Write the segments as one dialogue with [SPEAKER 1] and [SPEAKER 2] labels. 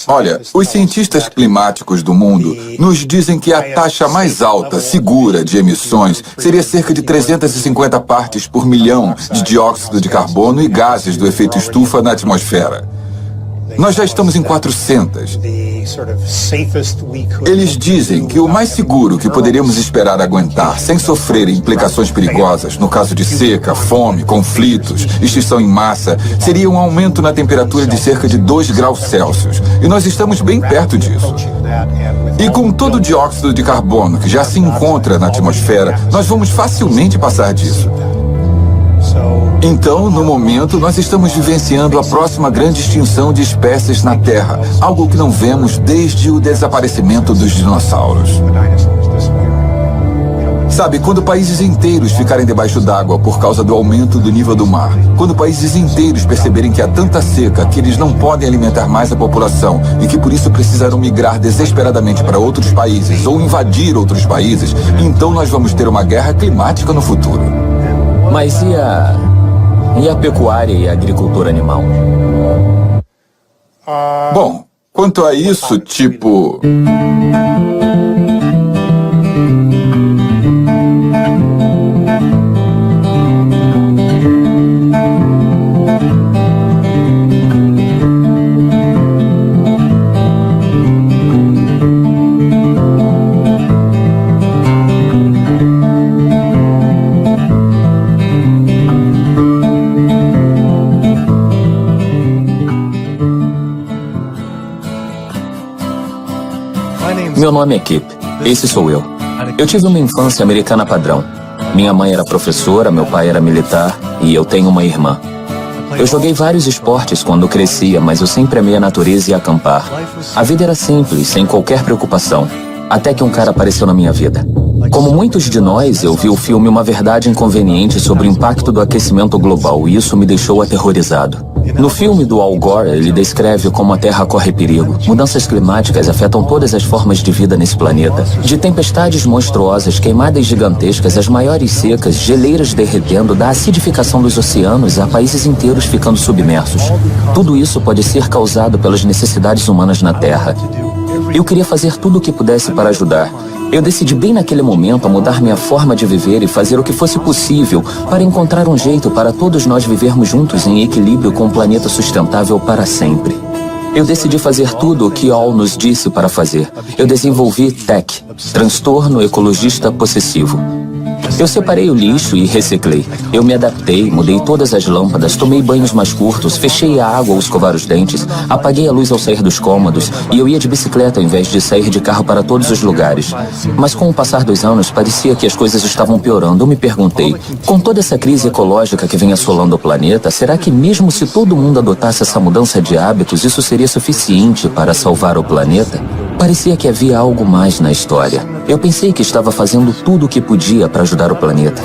[SPEAKER 1] Olha, os cientistas climáticos do mundo nos dizem que a taxa mais alta, segura de emissões seria cerca de 350 partes por milhão de dióxido de carbono e gases do efeito estufa na atmosfera. Nós já estamos em 400. Eles dizem que o mais seguro que poderíamos esperar aguentar sem sofrer implicações perigosas, no caso de seca, fome, conflitos, extinção em massa, seria um aumento na temperatura de cerca de 2 graus Celsius. E nós estamos bem perto disso. E com todo o dióxido de carbono que já se encontra na atmosfera, nós vamos facilmente passar disso. Então, no momento, nós estamos vivenciando a próxima grande extinção de espécies na Terra, algo que não vemos desde o desaparecimento dos dinossauros. Sabe, quando países inteiros ficarem debaixo d'água por causa do aumento do nível do mar, quando países inteiros perceberem que há tanta seca que eles não podem alimentar mais a população e que por isso precisarão migrar desesperadamente para outros países ou invadir outros países, então nós vamos ter uma guerra climática no futuro.
[SPEAKER 2] Mas e a pecuária e a agricultura animal?
[SPEAKER 1] Bom, quanto a isso, tipo...
[SPEAKER 2] Meu nome é Kip. Esse sou eu. Eu tive uma infância americana padrão. Minha mãe era professora, meu pai era militar e eu tenho uma irmã. Eu joguei vários esportes quando crescia, mas eu sempre amei a natureza e acampar. A vida era simples, sem qualquer preocupação. Até que um cara apareceu na minha vida. Como muitos de nós, eu vi o filme Uma Verdade Inconveniente sobre o impacto do aquecimento global e isso me deixou aterrorizado. No filme do Al Gore, ele descreve como a Terra corre perigo. Mudanças climáticas afetam todas as formas de vida nesse planeta. De tempestades monstruosas, queimadas gigantescas, as maiores secas, geleiras derretendo, da acidificação dos oceanos a países inteiros ficando submersos. Tudo isso pode ser causado pelas necessidades humanas na Terra. Eu queria fazer tudo o que pudesse para ajudar. Eu decidi bem naquele momento a mudar minha forma de viver e fazer o que fosse possível para encontrar um jeito para todos nós vivermos juntos em equilíbrio com um planeta sustentável para sempre. Eu decidi fazer tudo o que Al nos disse para fazer. Eu desenvolvi TEC, Transtorno Ecologista Possessivo. Eu separei o lixo e reciclei. Eu me adaptei, mudei todas as lâmpadas, tomei banhos mais curtos, fechei a água ao escovar os dentes, apaguei a luz ao sair dos cômodos e eu ia de bicicleta ao invés de sair de carro para todos os lugares. Mas com o passar dos anos, parecia que as coisas estavam piorando. Eu me perguntei, com toda essa crise ecológica que vem assolando o planeta, será que mesmo se todo mundo adotasse essa mudança de hábitos, isso seria suficiente para salvar o planeta? Parecia que havia algo mais na história. Eu pensei que estava fazendo tudo o que podia para ajudar o planeta.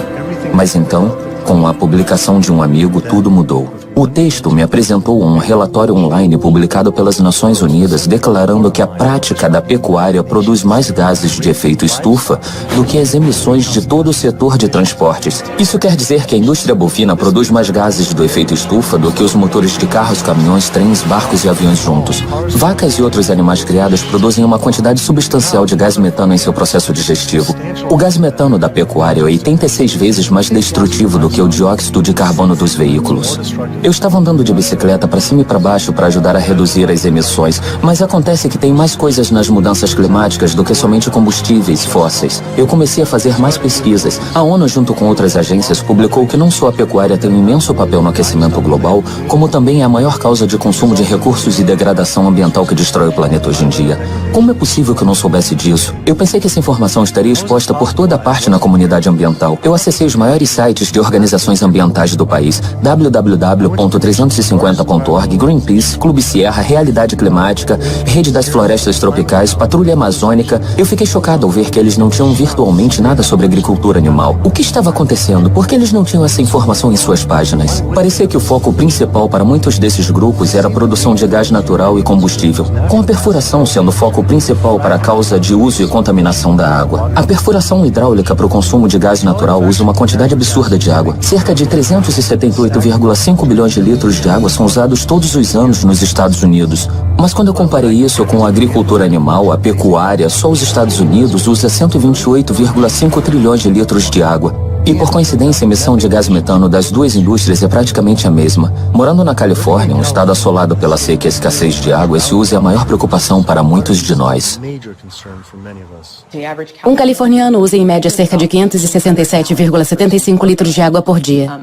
[SPEAKER 2] Mas então, com a publicação de um amigo, tudo mudou. O texto me apresentou um relatório online publicado pelas Nações Unidas declarando que a prática da pecuária produz mais gases de efeito estufa do que as emissões de todo o setor de transportes. Isso quer dizer que a indústria bovina produz mais gases do efeito estufa do que os motores de carros, caminhões, trens, barcos e aviões juntos. Vacas e outros animais criados produzem uma quantidade substancial de gás metano em seu processo digestivo. O gás metano da pecuária é 86 vezes mais destrutivo do que o dióxido de carbono dos veículos. Eu estava andando de bicicleta para cima e para baixo para ajudar a reduzir as emissões, mas acontece que tem mais coisas nas mudanças climáticas do que somente combustíveis fósseis. Eu comecei a fazer mais pesquisas. A ONU, junto com outras agências, publicou que não só a pecuária tem um imenso papel no aquecimento global, como também é a maior causa de consumo de recursos e degradação ambiental que destrói o planeta hoje em dia. Como é possível que eu não soubesse disso? Eu pensei que essa informação estaria exposta por toda parte na comunidade ambiental. Eu acessei os maiores sites de organizações ambientais do país, www.350.org, Greenpeace, Clube Sierra, Realidade Climática, Rede das Florestas Tropicais, Patrulha Amazônica. Eu fiquei chocado ao ver que eles não tinham virtualmente nada sobre agricultura animal. O que estava acontecendo? Por que eles não tinham essa informação em suas páginas? Parecia que o foco principal para muitos desses grupos era a produção de gás natural e combustível, com a perfuração sendo o foco principal para a causa de uso e contaminação da água. A perfuração hidráulica para o consumo de gás natural usa uma quantidade absurda de água, cerca de 378,5 bilhões trilhões de litros de água são usados todos os anos nos Estados Unidos. Mas quando eu comparei isso com a agricultura animal, a pecuária, só os Estados Unidos usa 128,5 trilhões de litros de água. E por coincidência, a emissão de gás metano das duas indústrias é praticamente a mesma. Morando na Califórnia, um estado assolado pela seca e a escassez de água, esse uso é a maior preocupação para muitos de nós.
[SPEAKER 3] Um californiano usa em média cerca de 567,75 litros de água por dia.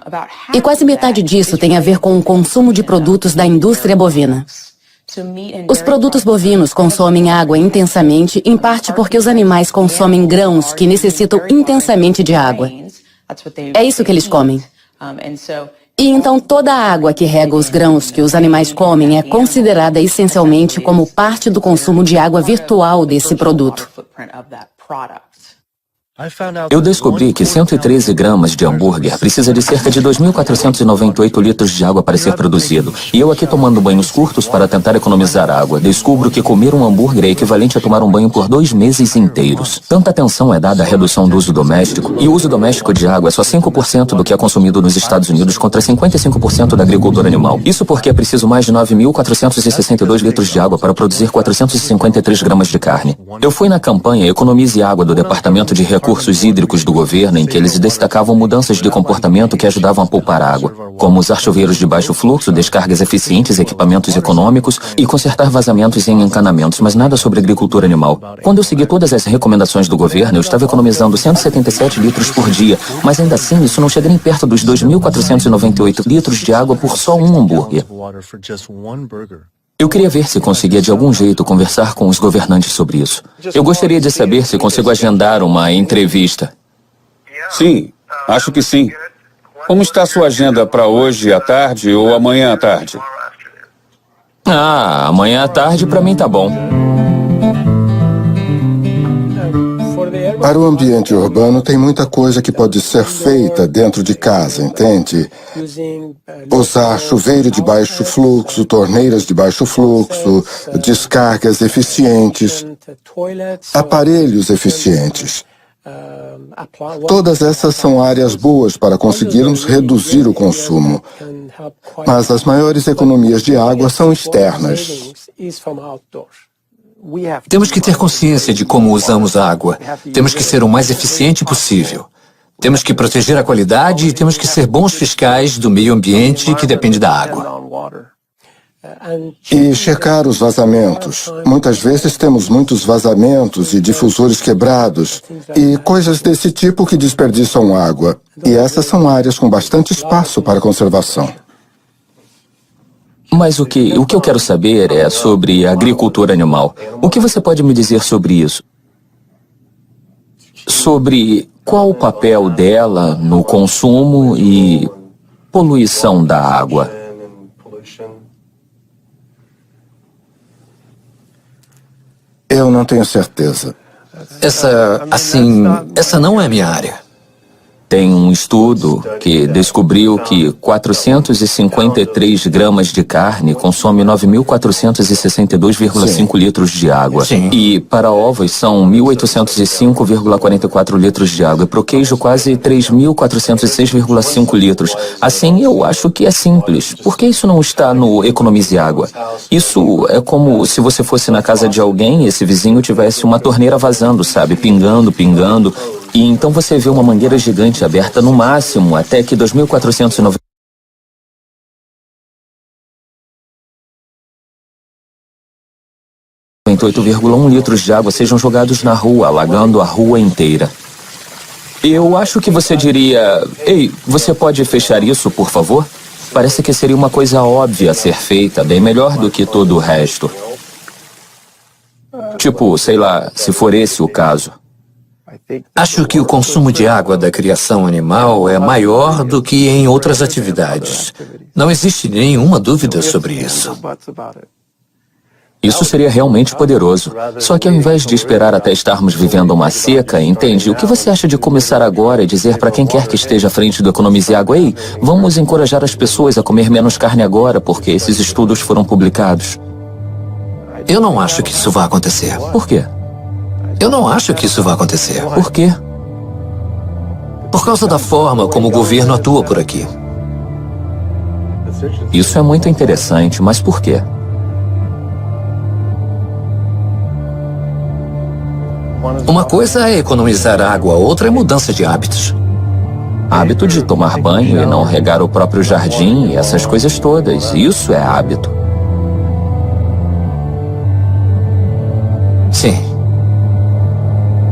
[SPEAKER 3] E quase metade disso tem a ver com o consumo de produtos da indústria bovina. Os produtos bovinos consomem água intensamente, em parte porque os animais consomem grãos que necessitam intensamente de água. É isso que eles comem. E então toda a água que rega os grãos que os animais comem é considerada essencialmente como parte do consumo de água virtual desse produto.
[SPEAKER 2] Eu descobri que 113 gramas de hambúrguer precisa de cerca de 2.498 litros de água para ser produzido. E eu aqui tomando banhos curtos para tentar economizar água, descubro que comer um hambúrguer é equivalente a tomar um banho por 2 meses inteiros. Tanta atenção é dada à redução do uso doméstico, e o uso doméstico de água é só 5% do que é consumido nos Estados Unidos contra 55% da agricultura animal. Isso porque é preciso mais de 9.462 litros de água para produzir 453 gramas de carne. Eu fui na campanha Economize Água do Departamento de Recursos Hídricos do governo, em que eles destacavam mudanças de comportamento que ajudavam a poupar água, como usar chuveiros de baixo fluxo, descargas eficientes, equipamentos econômicos e consertar vazamentos em encanamentos, mas nada sobre agricultura animal. Quando eu segui todas as recomendações do governo, eu estava economizando 177 litros por dia, mas ainda assim isso não chega nem perto dos 2.498 litros de água por só um hambúrguer. Eu queria ver se conseguia de algum jeito conversar com os governantes sobre isso. Eu gostaria de saber se consigo agendar uma entrevista.
[SPEAKER 4] Sim, acho que sim. Como está a sua agenda para hoje à tarde ou amanhã à tarde?
[SPEAKER 2] Amanhã à tarde para mim tá bom.
[SPEAKER 5] Para o ambiente urbano, tem muita coisa que pode ser feita dentro de casa, entende? Usar chuveiro de baixo fluxo, torneiras de baixo fluxo, descargas eficientes, aparelhos eficientes. Todas essas são áreas boas para conseguirmos reduzir o consumo. Mas as maiores economias de água são externas.
[SPEAKER 6] Temos que ter consciência de como usamos a água. Temos que ser o mais eficiente possível. Temos que proteger a qualidade e temos que ser bons fiscais do meio ambiente que depende da água.
[SPEAKER 5] E checar os vazamentos. Muitas vezes temos muitos vazamentos e difusores quebrados e coisas desse tipo que desperdiçam água. E essas são áreas com bastante espaço para conservação.
[SPEAKER 2] Mas o que eu quero saber é sobre agricultura animal. O que você pode me dizer sobre isso? Sobre qual o papel dela no consumo e poluição da água?
[SPEAKER 5] Eu não tenho certeza.
[SPEAKER 6] Essa não é minha área.
[SPEAKER 2] Tem um estudo que descobriu que 453 gramas de carne consome 9.462,5 litros de água.
[SPEAKER 6] Sim.
[SPEAKER 2] E para ovos são 1.805,44 litros de água. E para o queijo quase 3.406,5 litros. Assim, eu acho que é simples. Por que isso não está no Economize Água? Isso é como se você fosse na casa de alguém e esse vizinho tivesse uma torneira vazando, sabe? Pingando, pingando. E então você vê uma mangueira gigante aberta no máximo até que 2.498 8,1 litros de água sejam jogados na rua, alagando a rua inteira. Eu acho que você diria: ei, você pode fechar isso, por favor? Parece que seria uma coisa óbvia a ser feita, bem melhor do que todo o resto. Tipo, sei lá, se for esse o caso.
[SPEAKER 6] Acho que o consumo de água da criação animal é maior do que em outras atividades. Não existe nenhuma dúvida sobre isso.
[SPEAKER 2] Isso seria realmente poderoso. Só que ao invés de esperar até estarmos vivendo uma seca, entende? O que você acha de começar agora e dizer para quem quer que esteja à frente do Economize Água: ei, vamos encorajar as pessoas a comer menos carne agora, porque esses estudos foram publicados?
[SPEAKER 6] Eu não acho que isso vai acontecer.
[SPEAKER 2] Por quê?
[SPEAKER 6] Eu não acho que isso vai acontecer.
[SPEAKER 2] Por quê?
[SPEAKER 6] Por causa da forma como o governo atua por aqui.
[SPEAKER 2] Isso é muito interessante, mas por quê?
[SPEAKER 6] Uma coisa é economizar água, outra é mudança de hábitos.
[SPEAKER 2] Hábito de tomar banho e não regar o próprio jardim e essas coisas todas. Isso é hábito.
[SPEAKER 6] Sim.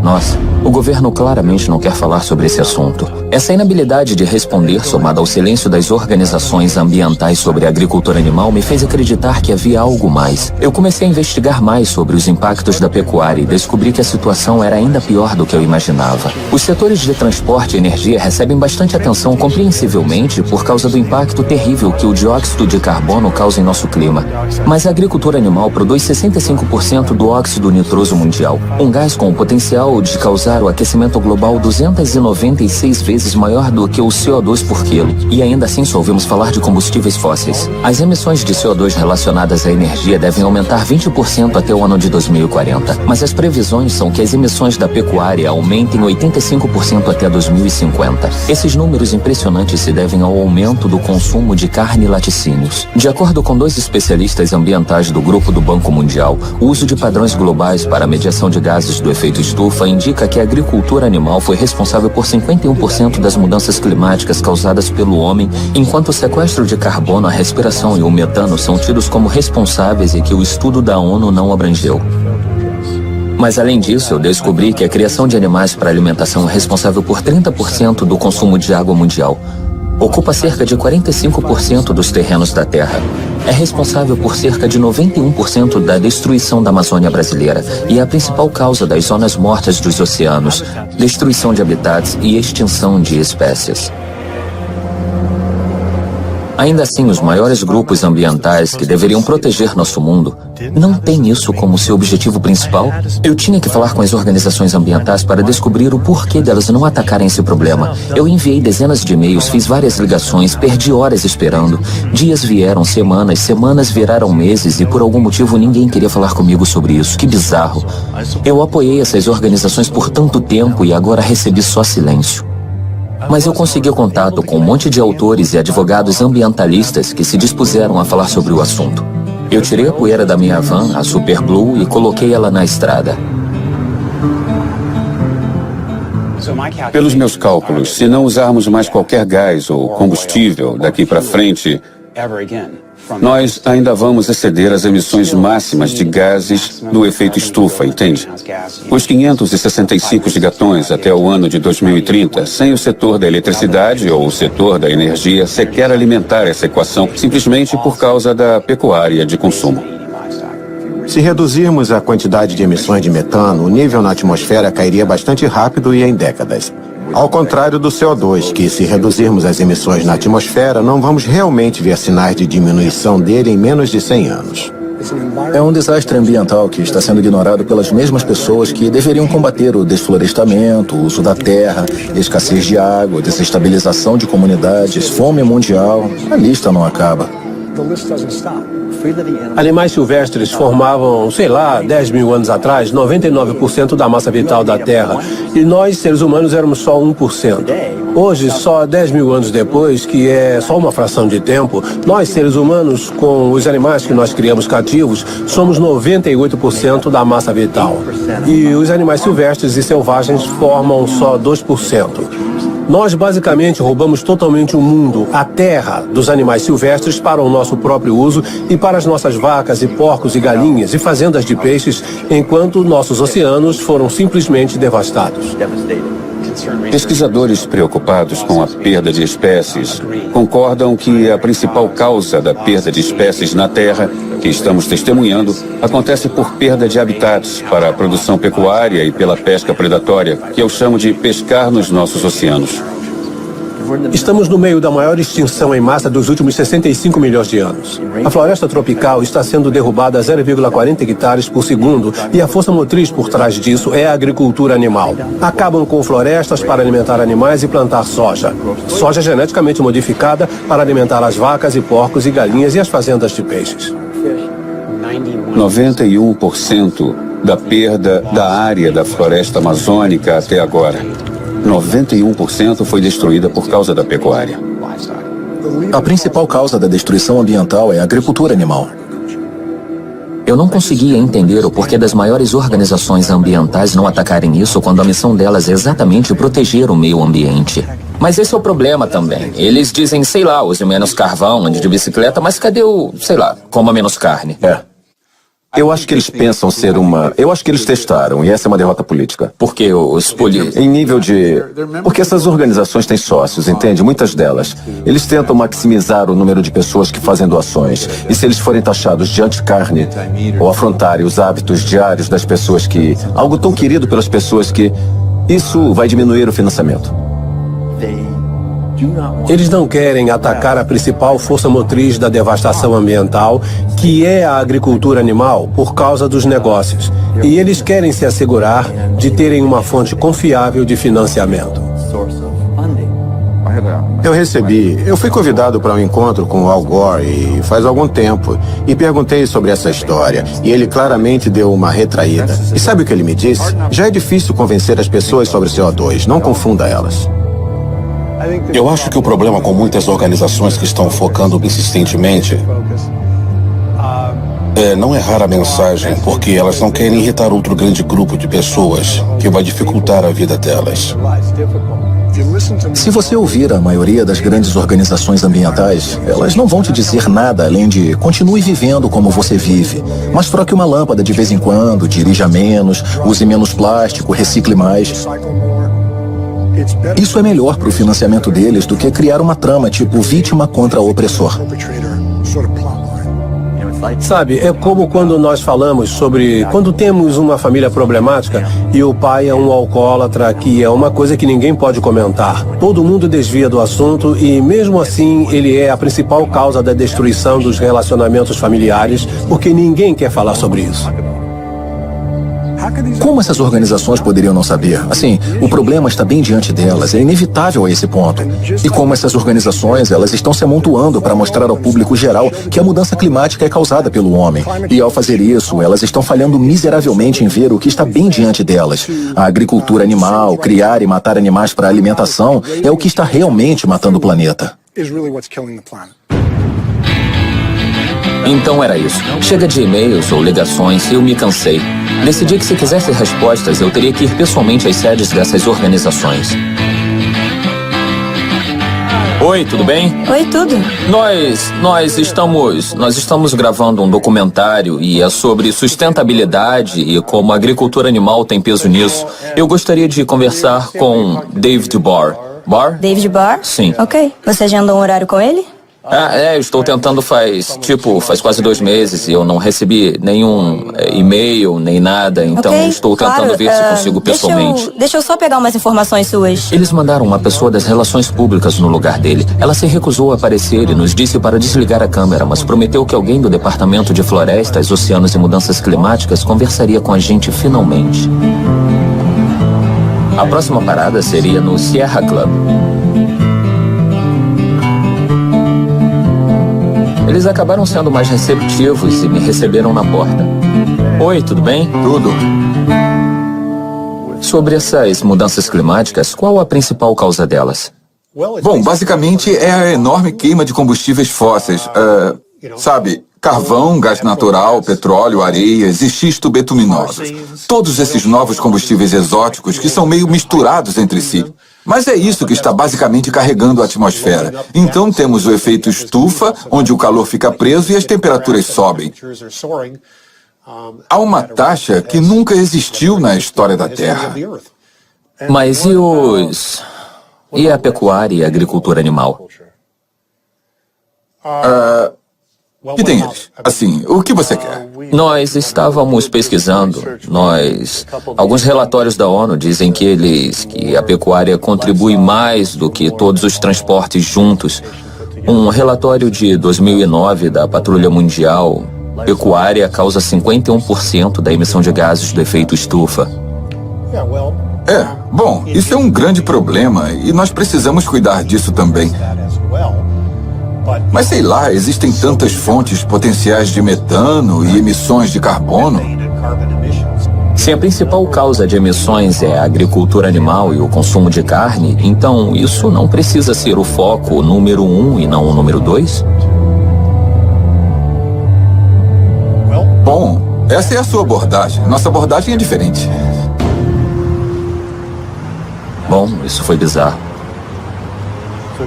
[SPEAKER 2] Nossa, o governo claramente não quer falar sobre esse assunto. Essa inabilidade de responder, somada ao silêncio das organizações ambientais sobre a agricultura animal, me fez acreditar que havia algo mais. Eu comecei a investigar mais sobre os impactos da pecuária e descobri que a situação era ainda pior do que eu imaginava. Os setores de transporte e energia recebem bastante atenção, compreensivelmente, por causa do impacto terrível que o dióxido de carbono causa em nosso clima. Mas a agricultura animal produz 65% do óxido nitroso mundial, um gás com o potencial de causar o aquecimento global 296 vezes maior do que o CO2 por quilo. E ainda assim só ouvimos falar de combustíveis fósseis. As emissões de CO2 relacionadas à energia devem aumentar 20% até o ano de 2040. Mas as previsões são que as emissões da pecuária aumentem 85% até 2050. Esses números impressionantes se devem ao aumento do consumo de carne e laticínios. De acordo com 2 especialistas ambientais do Grupo do Banco Mundial, o uso de padrões globais para a medição de gases do efeito estufa indica que a agricultura animal foi responsável por 51% das mudanças climáticas causadas pelo homem, enquanto o sequestro de carbono, a respiração e o metano são tidos como responsáveis e que o estudo da ONU não abrangeu. Mas além disso, eu descobri que a criação de animais para alimentação é responsável por 30% do consumo de água mundial. Ocupa cerca de 45% dos terrenos da Terra. É responsável por cerca de 91% da destruição da Amazônia brasileira e é a principal causa das zonas mortas dos oceanos, destruição de habitats e extinção de espécies. Ainda assim, os maiores grupos ambientais que deveriam proteger nosso mundo não têm isso como seu objetivo principal. Eu tinha que falar com as organizações ambientais para descobrir o porquê delas não atacarem esse problema. Eu enviei dezenas de e-mails, fiz várias ligações, perdi horas esperando. Dias vieram, semanas viraram meses e por algum motivo ninguém queria falar comigo sobre isso. Que bizarro. Eu apoiei essas organizações por tanto tempo e agora recebi só silêncio. Mas eu consegui contato com um monte de autores e advogados ambientalistas que se dispuseram a falar sobre o assunto. Eu tirei a poeira da minha van, a Super Blue, e coloquei ela na estrada.
[SPEAKER 4] Pelos meus cálculos, se não usarmos mais qualquer gás ou combustível daqui para frente, nós ainda vamos exceder as emissões máximas de gases do efeito estufa, entende? Os 565 gigatons até o ano de 2030, sem o setor da eletricidade ou o setor da energia sequer alimentar essa equação, simplesmente por causa da pecuária de consumo.
[SPEAKER 7] Se reduzirmos a quantidade de emissões de metano, o nível na atmosfera cairia bastante rápido e em décadas. Ao contrário do CO2, que se reduzirmos as emissões na atmosfera, não vamos realmente ver sinais de diminuição dele em menos de 100 anos.
[SPEAKER 8] É um desastre ambiental que está sendo ignorado pelas mesmas pessoas que deveriam combater o desflorestamento, o uso da terra, escassez de água, desestabilização de comunidades, fome mundial. A lista não acaba.
[SPEAKER 9] Animais silvestres formavam, 10 mil anos atrás, 99% da massa vital da Terra. E nós, seres humanos, éramos só 1%. Hoje, só 10 mil anos depois, que é só uma fração de tempo, nós, seres humanos, com os animais que nós criamos cativos, somos 98% da massa vital. E os animais silvestres e selvagens formam só 2%. Nós basicamente roubamos totalmente o mundo, a terra, dos animais silvestres para o nosso próprio uso e para as nossas vacas e porcos e galinhas e fazendas de peixes, enquanto nossos oceanos foram simplesmente devastados.
[SPEAKER 4] Pesquisadores preocupados com a perda de espécies concordam que a principal causa da perda de espécies na Terra, que estamos testemunhando, acontece por perda de habitats para a produção pecuária e pela pesca predatória, que eu chamo de pescar nos nossos oceanos.
[SPEAKER 9] Estamos no meio da maior extinção em massa dos últimos 65 milhões de anos. A floresta tropical está sendo derrubada a 0,40 hectares por segundo e a força motriz por trás disso é a agricultura animal. Acabam com florestas para alimentar animais e plantar soja. Soja geneticamente modificada para alimentar as vacas e porcos e galinhas e as fazendas de peixes.
[SPEAKER 4] 91% da perda da área da floresta amazônica até agora. 91% foi destruída por causa da pecuária.
[SPEAKER 8] A principal causa da destruição ambiental é a agricultura animal.
[SPEAKER 2] Eu não conseguia entender o porquê das maiores organizações ambientais não atacarem isso quando a missão delas é exatamente proteger o meio ambiente. Mas esse é o problema também. Eles dizem, sei lá, use menos carvão, ande de bicicleta, mas cadê o, sei lá, coma menos carne?
[SPEAKER 10] Eu acho que eles pensam ser uma... Eu acho que eles testaram, e essa é uma derrota política.
[SPEAKER 2] Porque os políticos...
[SPEAKER 10] Em nível de... Porque essas organizações têm sócios, entende? Muitas delas. Eles tentam maximizar o número de pessoas que fazem doações. E se eles forem taxados de anticarne, ou afrontarem os hábitos diários das pessoas que... Algo tão querido pelas pessoas que... Isso vai diminuir o financiamento.
[SPEAKER 9] Eles não querem atacar a principal força motriz da devastação ambiental, que é a agricultura animal, por causa dos negócios. E eles querem se assegurar de terem uma fonte confiável de financiamento.
[SPEAKER 7] Eu fui convidado para um encontro com o Al Gore faz algum tempo e perguntei sobre essa história e ele claramente deu uma retraída. E sabe o que ele me disse? Já é difícil convencer as pessoas sobre CO2, não confunda elas.
[SPEAKER 11] Eu acho que o problema com muitas organizações que estão focando insistentemente é não errar a mensagem, porque elas não querem irritar outro grande grupo de pessoas que vai dificultar a vida delas.
[SPEAKER 8] Se você ouvir a maioria das grandes organizações ambientais, elas não vão te dizer nada além de continue vivendo como você vive, mas troque uma lâmpada de vez em quando, dirija menos, use menos plástico, recicle mais. Isso é melhor para o financiamento deles do que criar uma trama tipo vítima contra opressor.
[SPEAKER 9] Sabe, é como quando nós falamos sobre quando temos uma família problemática e o pai é um alcoólatra, que é uma coisa que ninguém pode comentar. Todo mundo desvia do assunto e, mesmo assim, ele é a principal causa da destruição dos relacionamentos familiares, porque ninguém quer falar sobre isso.
[SPEAKER 8] Como essas organizações poderiam não saber? Assim, o problema está bem diante delas, é inevitável a esse ponto. E como essas organizações, elas estão se amontoando para mostrar ao público geral que a mudança climática é causada pelo homem. E ao fazer isso, elas estão falhando miseravelmente em ver o que está bem diante delas. A agricultura animal, criar e matar animais para alimentação, é o que está realmente matando o planeta.
[SPEAKER 2] Então era isso. Chega de e-mails ou ligações, eu me cansei. Decidi que se quisesse respostas, eu teria que ir pessoalmente às sedes dessas organizações. Oi, tudo bem?
[SPEAKER 12] Oi, tudo.
[SPEAKER 2] Nós estamos gravando um documentário e é sobre sustentabilidade e como a agricultura animal tem peso nisso. Eu gostaria de conversar com David Barr. Barr?
[SPEAKER 12] David Barr?
[SPEAKER 2] Sim.
[SPEAKER 12] Ok. Você agendou um horário com ele?
[SPEAKER 2] Eu estou tentando faz quase 2 meses e eu não recebi nenhum e-mail, nem nada, então estou tentando ver se consigo pessoalmente.
[SPEAKER 12] Deixa eu só pegar umas informações suas.
[SPEAKER 2] Eles mandaram uma pessoa das relações públicas no lugar dele. Ela se recusou a aparecer e nos disse para desligar a câmera, mas prometeu que alguém do Departamento de Florestas, Oceanos e Mudanças Climáticas conversaria com a gente finalmente. A próxima parada seria no Sierra Club. Eles acabaram sendo mais receptivos e me receberam na porta. Oi, tudo bem?
[SPEAKER 1] Tudo.
[SPEAKER 2] Sobre essas mudanças climáticas, qual a principal causa delas?
[SPEAKER 1] Bom, basicamente é a enorme queima de combustíveis fósseis. Sabe, carvão, gás natural, petróleo, areias e xisto betuminosos. Todos esses novos combustíveis exóticos que são meio misturados entre si. Mas é isso que está basicamente carregando a atmosfera. Então temos o efeito estufa, onde o calor fica preso e as temperaturas sobem. Há uma taxa que nunca existiu na história da Terra.
[SPEAKER 2] Mas e a pecuária e a agricultura animal?
[SPEAKER 1] Que tem eles? Assim, o que você quer?
[SPEAKER 2] Nós estávamos pesquisando. Alguns relatórios da ONU dizem que a pecuária contribui mais do que todos os transportes juntos. Um relatório de 2009 da Patrulha Mundial, pecuária causa 51% da emissão de gases do efeito estufa.
[SPEAKER 1] Bom, isso é um grande problema e nós precisamos cuidar disso também. Mas sei lá, existem tantas fontes potenciais de metano e emissões de carbono.
[SPEAKER 2] Se a principal causa de emissões é a agricultura animal e o consumo de carne, então isso não precisa ser o foco número 1 e não o número 2?
[SPEAKER 1] Bom, essa é a sua abordagem. Nossa abordagem é diferente.
[SPEAKER 2] Bom, isso foi bizarro.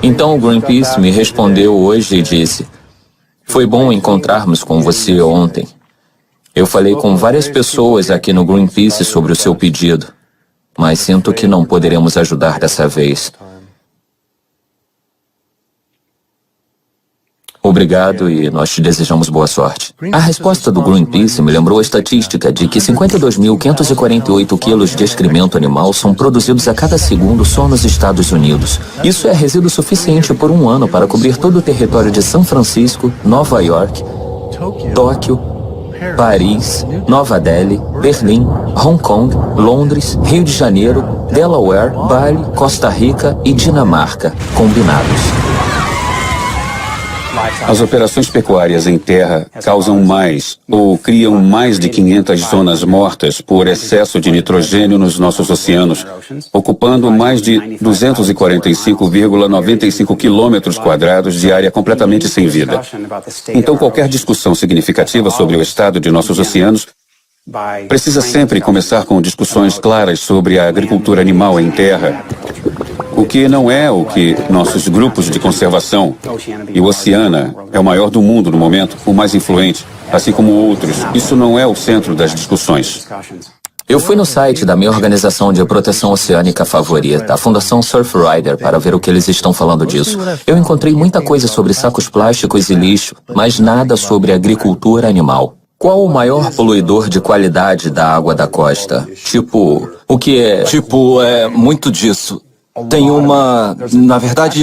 [SPEAKER 2] Então o Greenpeace me respondeu hoje e disse: foi bom encontrarmos com você ontem. Eu falei com várias pessoas aqui no Greenpeace sobre o seu pedido, mas sinto que não poderemos ajudar dessa vez. Obrigado e nós te desejamos boa sorte. A resposta do Greenpeace me lembrou a estatística de que 52.548 quilos de excremento animal são produzidos a cada segundo só nos Estados Unidos. Isso é resíduo suficiente por um ano para cobrir todo o território de São Francisco, Nova York, Tóquio, Paris, Nova Delhi, Berlim, Hong Kong, Londres, Rio de Janeiro, Delaware, Bali, Costa Rica e Dinamarca, combinados.
[SPEAKER 4] As operações pecuárias em terra causam mais ou criam mais de 500 zonas mortas por excesso de nitrogênio nos nossos oceanos, ocupando mais de 245,95 quilômetros quadrados de área completamente sem vida. Então, qualquer discussão significativa sobre o estado de nossos oceanos precisa sempre começar com discussões claras sobre a agricultura animal em terra. O que não é o que nossos grupos de conservação, e o Oceana é o maior do mundo no momento, o mais influente, assim como outros. Isso não é o centro das discussões.
[SPEAKER 2] Eu fui no site da minha organização de proteção oceânica favorita, a Fundação Surfrider, para ver o que eles estão falando disso. Eu encontrei muita coisa sobre sacos plásticos e lixo, mas nada sobre agricultura animal. Qual o maior poluidor de qualidade da água da costa? O que é...
[SPEAKER 13] É muito disso. Tem na verdade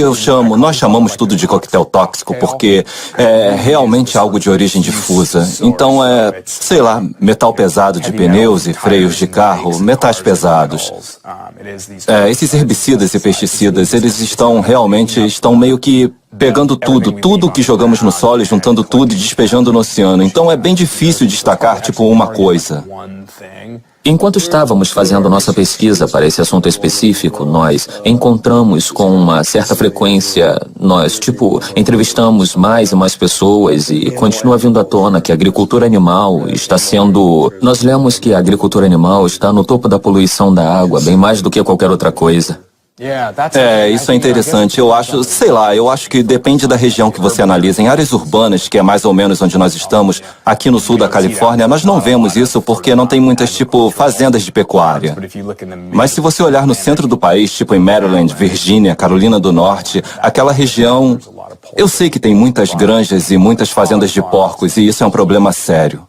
[SPEAKER 13] nós chamamos tudo de coquetel tóxico porque é realmente algo de origem difusa. Então sei lá, metal pesado de pneus e freios de carro, metais pesados. Esses herbicidas e pesticidas, eles estão meio que pegando tudo que jogamos no solo, juntando tudo e despejando no oceano. Então é bem difícil destacar, uma coisa.
[SPEAKER 2] Enquanto estávamos fazendo nossa pesquisa para esse assunto específico, nós encontramos com uma certa frequência, entrevistamos mais e mais pessoas e continua vindo à tona que a agricultura animal está sendo... Nós lemos que a agricultura animal está no topo da poluição da água, bem mais do que qualquer outra coisa.
[SPEAKER 13] Isso é interessante. Eu acho que depende da região que você analisa. Em áreas urbanas, que é mais ou menos onde nós estamos, aqui no sul da Califórnia, nós não vemos isso porque não tem muitas, fazendas de pecuária. Mas se você olhar no centro do país, em Maryland, Virgínia, Carolina do Norte, aquela região... Eu sei que tem muitas granjas e muitas fazendas de porcos, e isso é um problema sério.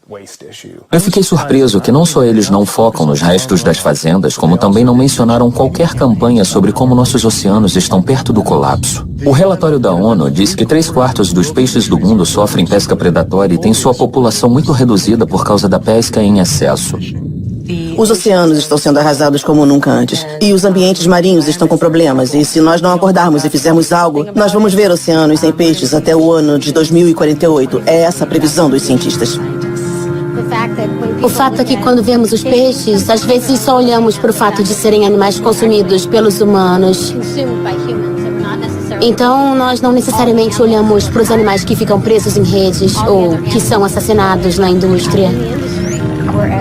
[SPEAKER 2] Eu fiquei surpreso que não só eles não focam nos restos das fazendas, como também não mencionaram qualquer campanha sobre como nossos oceanos estão perto do colapso. O relatório da ONU diz que 3/4 dos peixes do mundo sofrem pesca predatória e têm sua população muito reduzida por causa da pesca em excesso.
[SPEAKER 14] Os oceanos estão sendo arrasados como nunca antes. E os ambientes marinhos estão com problemas. E se nós não acordarmos e fizermos algo, nós vamos ver oceanos sem peixes até o ano de 2048. É essa a previsão dos cientistas.
[SPEAKER 15] O fato é que quando vemos os peixes, às vezes só olhamos para o fato de serem animais consumidos pelos humanos. Então, nós não necessariamente olhamos para os animais que ficam presos em redes ou que são assassinados na indústria.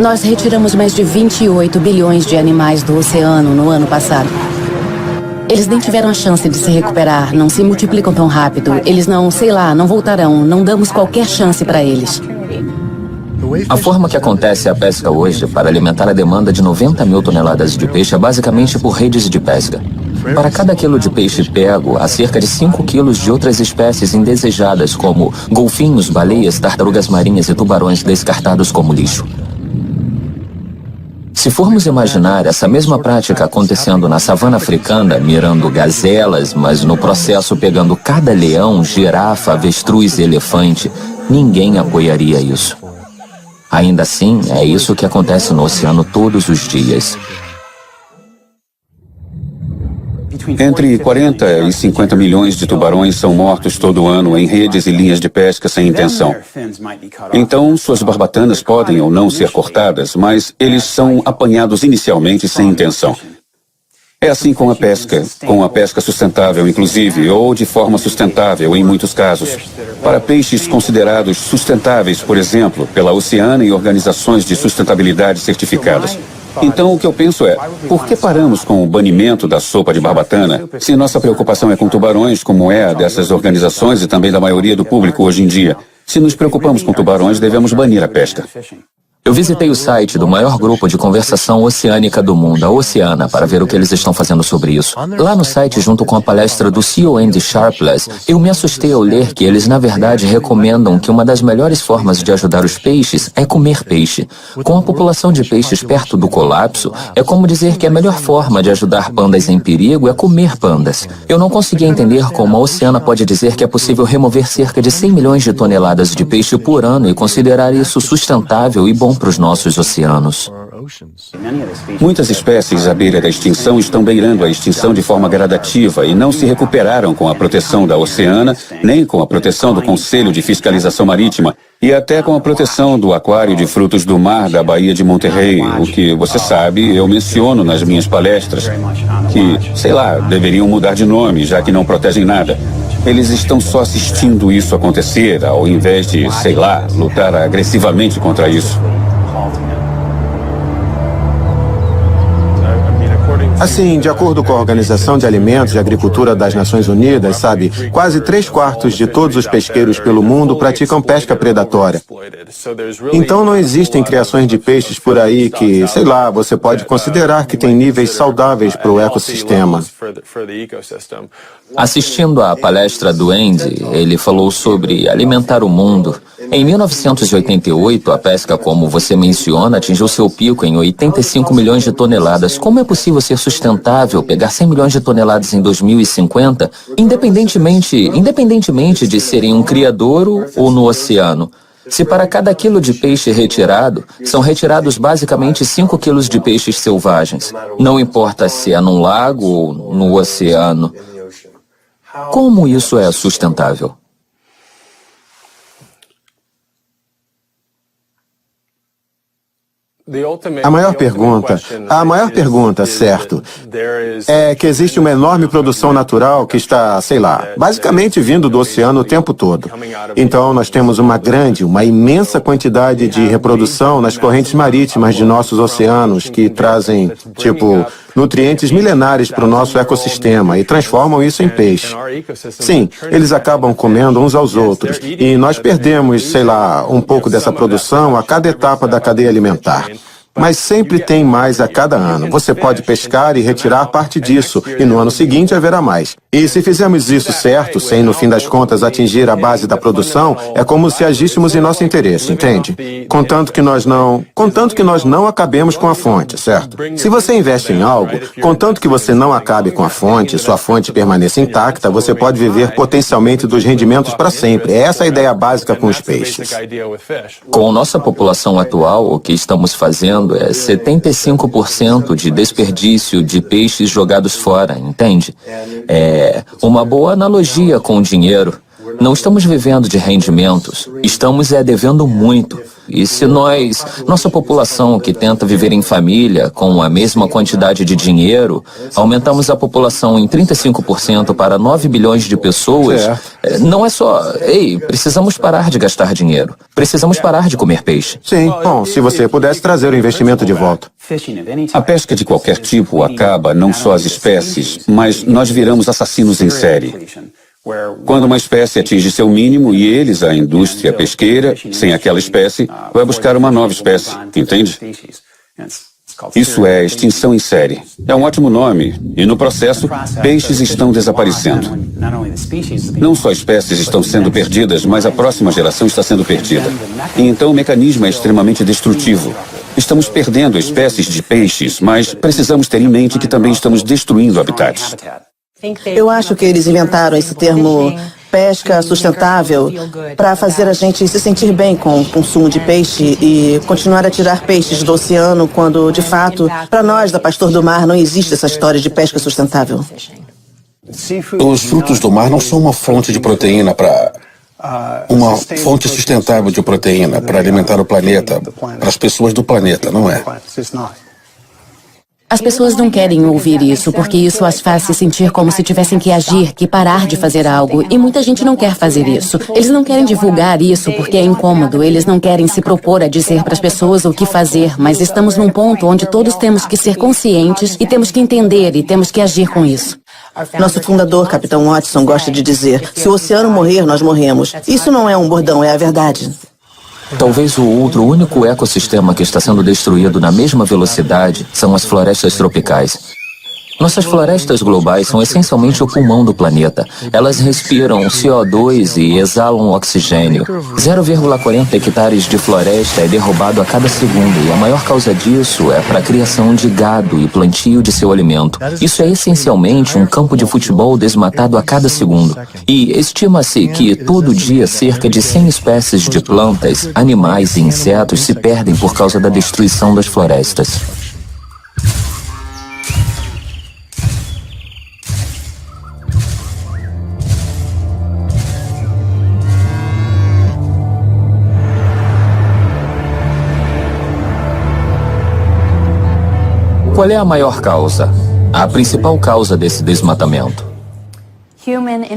[SPEAKER 3] Nós retiramos mais de 28 bilhões de animais do oceano no ano passado. Eles nem tiveram a chance de se recuperar, não se multiplicam tão rápido. Eles não voltarão, não damos qualquer chance para eles.
[SPEAKER 2] A forma que acontece a pesca hoje para alimentar a demanda de 90 mil toneladas de peixe é basicamente por redes de pesca. Para cada quilo de peixe pego, há cerca de 5 quilos de outras espécies indesejadas, como golfinhos, baleias, tartarugas marinhas e tubarões descartados como lixo. Se formos imaginar essa mesma prática acontecendo na savana africana, mirando gazelas, mas no processo pegando cada leão, girafa, avestruz e elefante, ninguém apoiaria isso. Ainda assim, é isso que acontece no oceano todos os dias.
[SPEAKER 4] Entre 40 e 50 milhões de tubarões são mortos todo ano em redes e linhas de pesca sem intenção. Então, suas barbatanas podem ou não ser cortadas, mas eles são apanhados inicialmente sem intenção. É assim com a pesca sustentável, inclusive, ou de forma sustentável em muitos casos. Para peixes considerados sustentáveis, por exemplo, pela Oceana e organizações de sustentabilidade certificadas. Então, o que eu penso é, por que paramos com o banimento da sopa de barbatana, se nossa preocupação é com tubarões, como é a dessas organizações e também da maioria do público hoje em dia? Se nos preocupamos com tubarões, devemos banir a pesca.
[SPEAKER 2] Eu visitei o site do maior grupo de conversação oceânica do mundo, a Oceana, para ver o que eles estão fazendo sobre isso. Lá no site, junto com a palestra do CEO Andy Sharpless, eu me assustei ao ler que eles, na verdade, recomendam que uma das melhores formas de ajudar os peixes é comer peixe. Com a população de peixes perto do colapso, é como dizer que a melhor forma de ajudar pandas em perigo é comer pandas. Eu não conseguia entender como a Oceana pode dizer que é possível remover cerca de 100 milhões de toneladas de peixe por ano e considerar isso sustentável e bom para os nossos oceanos.
[SPEAKER 4] Muitas espécies à beira da extinção estão beirando a extinção de forma gradativa e não se recuperaram com a proteção da Oceana, nem com a proteção do Conselho de Fiscalização Marítima e até com a proteção do Aquário de Frutos do Mar da Baía de Monterrey, o que, você sabe, eu menciono nas minhas palestras, que, sei lá, deveriam mudar de nome, já que não protegem nada. Eles estão só assistindo isso acontecer, ao invés de, sei lá, lutar agressivamente contra isso.
[SPEAKER 7] Assim, de acordo com a Organização de Alimentos e Agricultura das Nações Unidas, sabe, quase 3/4 de todos os pesqueiros pelo mundo praticam pesca predatória. Então não existem criações de peixes por aí que, sei lá, você pode considerar que tem níveis saudáveis para o ecossistema.
[SPEAKER 2] Assistindo à palestra do Andy, ele falou sobre alimentar o mundo. Em 1988, a pesca, como você menciona, atingiu seu pico em 85 milhões de toneladas. Como é possível ser sustentável pegar 100 milhões de toneladas em 2050, independentemente de ser em um criadouro ou no oceano? Se para cada quilo de peixe retirado, são retirados basicamente 5 quilos de peixes selvagens. Não importa se é num lago ou no oceano. Como isso é sustentável?
[SPEAKER 7] A maior pergunta, certo, é que existe uma enorme produção natural que está, sei lá, basicamente vindo do oceano o tempo todo. Então nós temos uma imensa quantidade de reprodução nas correntes marítimas de nossos oceanos que trazem, nutrientes milenares para o nosso ecossistema e transformam isso em peixe. Sim, eles acabam comendo uns aos outros e nós perdemos, sei lá, um pouco dessa produção a cada etapa da cadeia alimentar. Mas sempre tem mais a cada ano. Você pode pescar e retirar parte disso, e no ano seguinte haverá mais. E se fizermos isso certo, sem no fim das contas atingir a base da produção, é como se agíssemos em nosso interesse, entende? Contanto que nós não acabemos com a fonte, certo? Se você investe em algo, contanto que você não acabe com a fonte, sua fonte permaneça intacta, você pode viver potencialmente dos rendimentos para sempre. É essa a ideia básica com os peixes.
[SPEAKER 2] Com nossa população atual, o que estamos fazendo é 75% de desperdício de peixes jogados fora, entende? É uma boa analogia com o dinheiro. Não estamos vivendo de rendimentos, estamos devendo muito. E se nossa população que tenta viver em família com a mesma quantidade de dinheiro, aumentamos a população em 35% para 9 bilhões de pessoas, não é só, precisamos parar de gastar dinheiro, precisamos parar de comer peixe.
[SPEAKER 7] Sim, bom, se você pudesse trazer o investimento de volta.
[SPEAKER 4] A pesca de qualquer tipo acaba não só as espécies, mas nós viramos assassinos em série. Quando uma espécie atinge seu mínimo e eles, a indústria pesqueira, sem aquela espécie, vai buscar uma nova espécie, entende? Isso é extinção em série. É um ótimo nome. E no processo, peixes estão desaparecendo. Não só espécies estão sendo perdidas, mas a próxima geração está sendo perdida. E então o mecanismo é extremamente destrutivo. Estamos perdendo espécies de peixes, mas precisamos ter em mente que também estamos destruindo habitats.
[SPEAKER 14] Eu acho que eles inventaram esse termo pesca sustentável para fazer a gente se sentir bem com o consumo de peixe e continuar a tirar peixes do oceano quando, de fato, para nós da Pastor do Mar não existe essa história de pesca sustentável.
[SPEAKER 11] Os frutos do mar não são uma fonte de proteína uma fonte sustentável de proteína para alimentar o planeta, para as pessoas do planeta, não é?
[SPEAKER 3] As pessoas não querem ouvir isso, porque isso as faz se sentir como se tivessem que agir, que parar de fazer algo. E muita gente não quer fazer isso. Eles não querem divulgar isso porque é incômodo. Eles não querem se propor a dizer para as pessoas o que fazer. Mas estamos num ponto onde todos temos que ser conscientes e temos que entender e temos que agir com isso.
[SPEAKER 14] Nosso fundador, Capitão Watson, gosta de dizer: se o oceano morrer, nós morremos. Isso não é um bordão, é a verdade.
[SPEAKER 2] Talvez o outro único ecossistema que está sendo destruído na mesma velocidade são as florestas tropicais. Nossas florestas globais são essencialmente o pulmão do planeta. Elas respiram CO2 e exalam oxigênio. 0,40 hectares de floresta é derrubado a cada segundo e a maior causa disso é para a criação de gado e plantio de seu alimento. Isso é essencialmente um campo de futebol desmatado a cada segundo. E estima-se que todo dia cerca de 100 espécies de plantas, animais e insetos se perdem por causa da destruição das florestas. Qual é a maior causa? A principal causa desse desmatamento?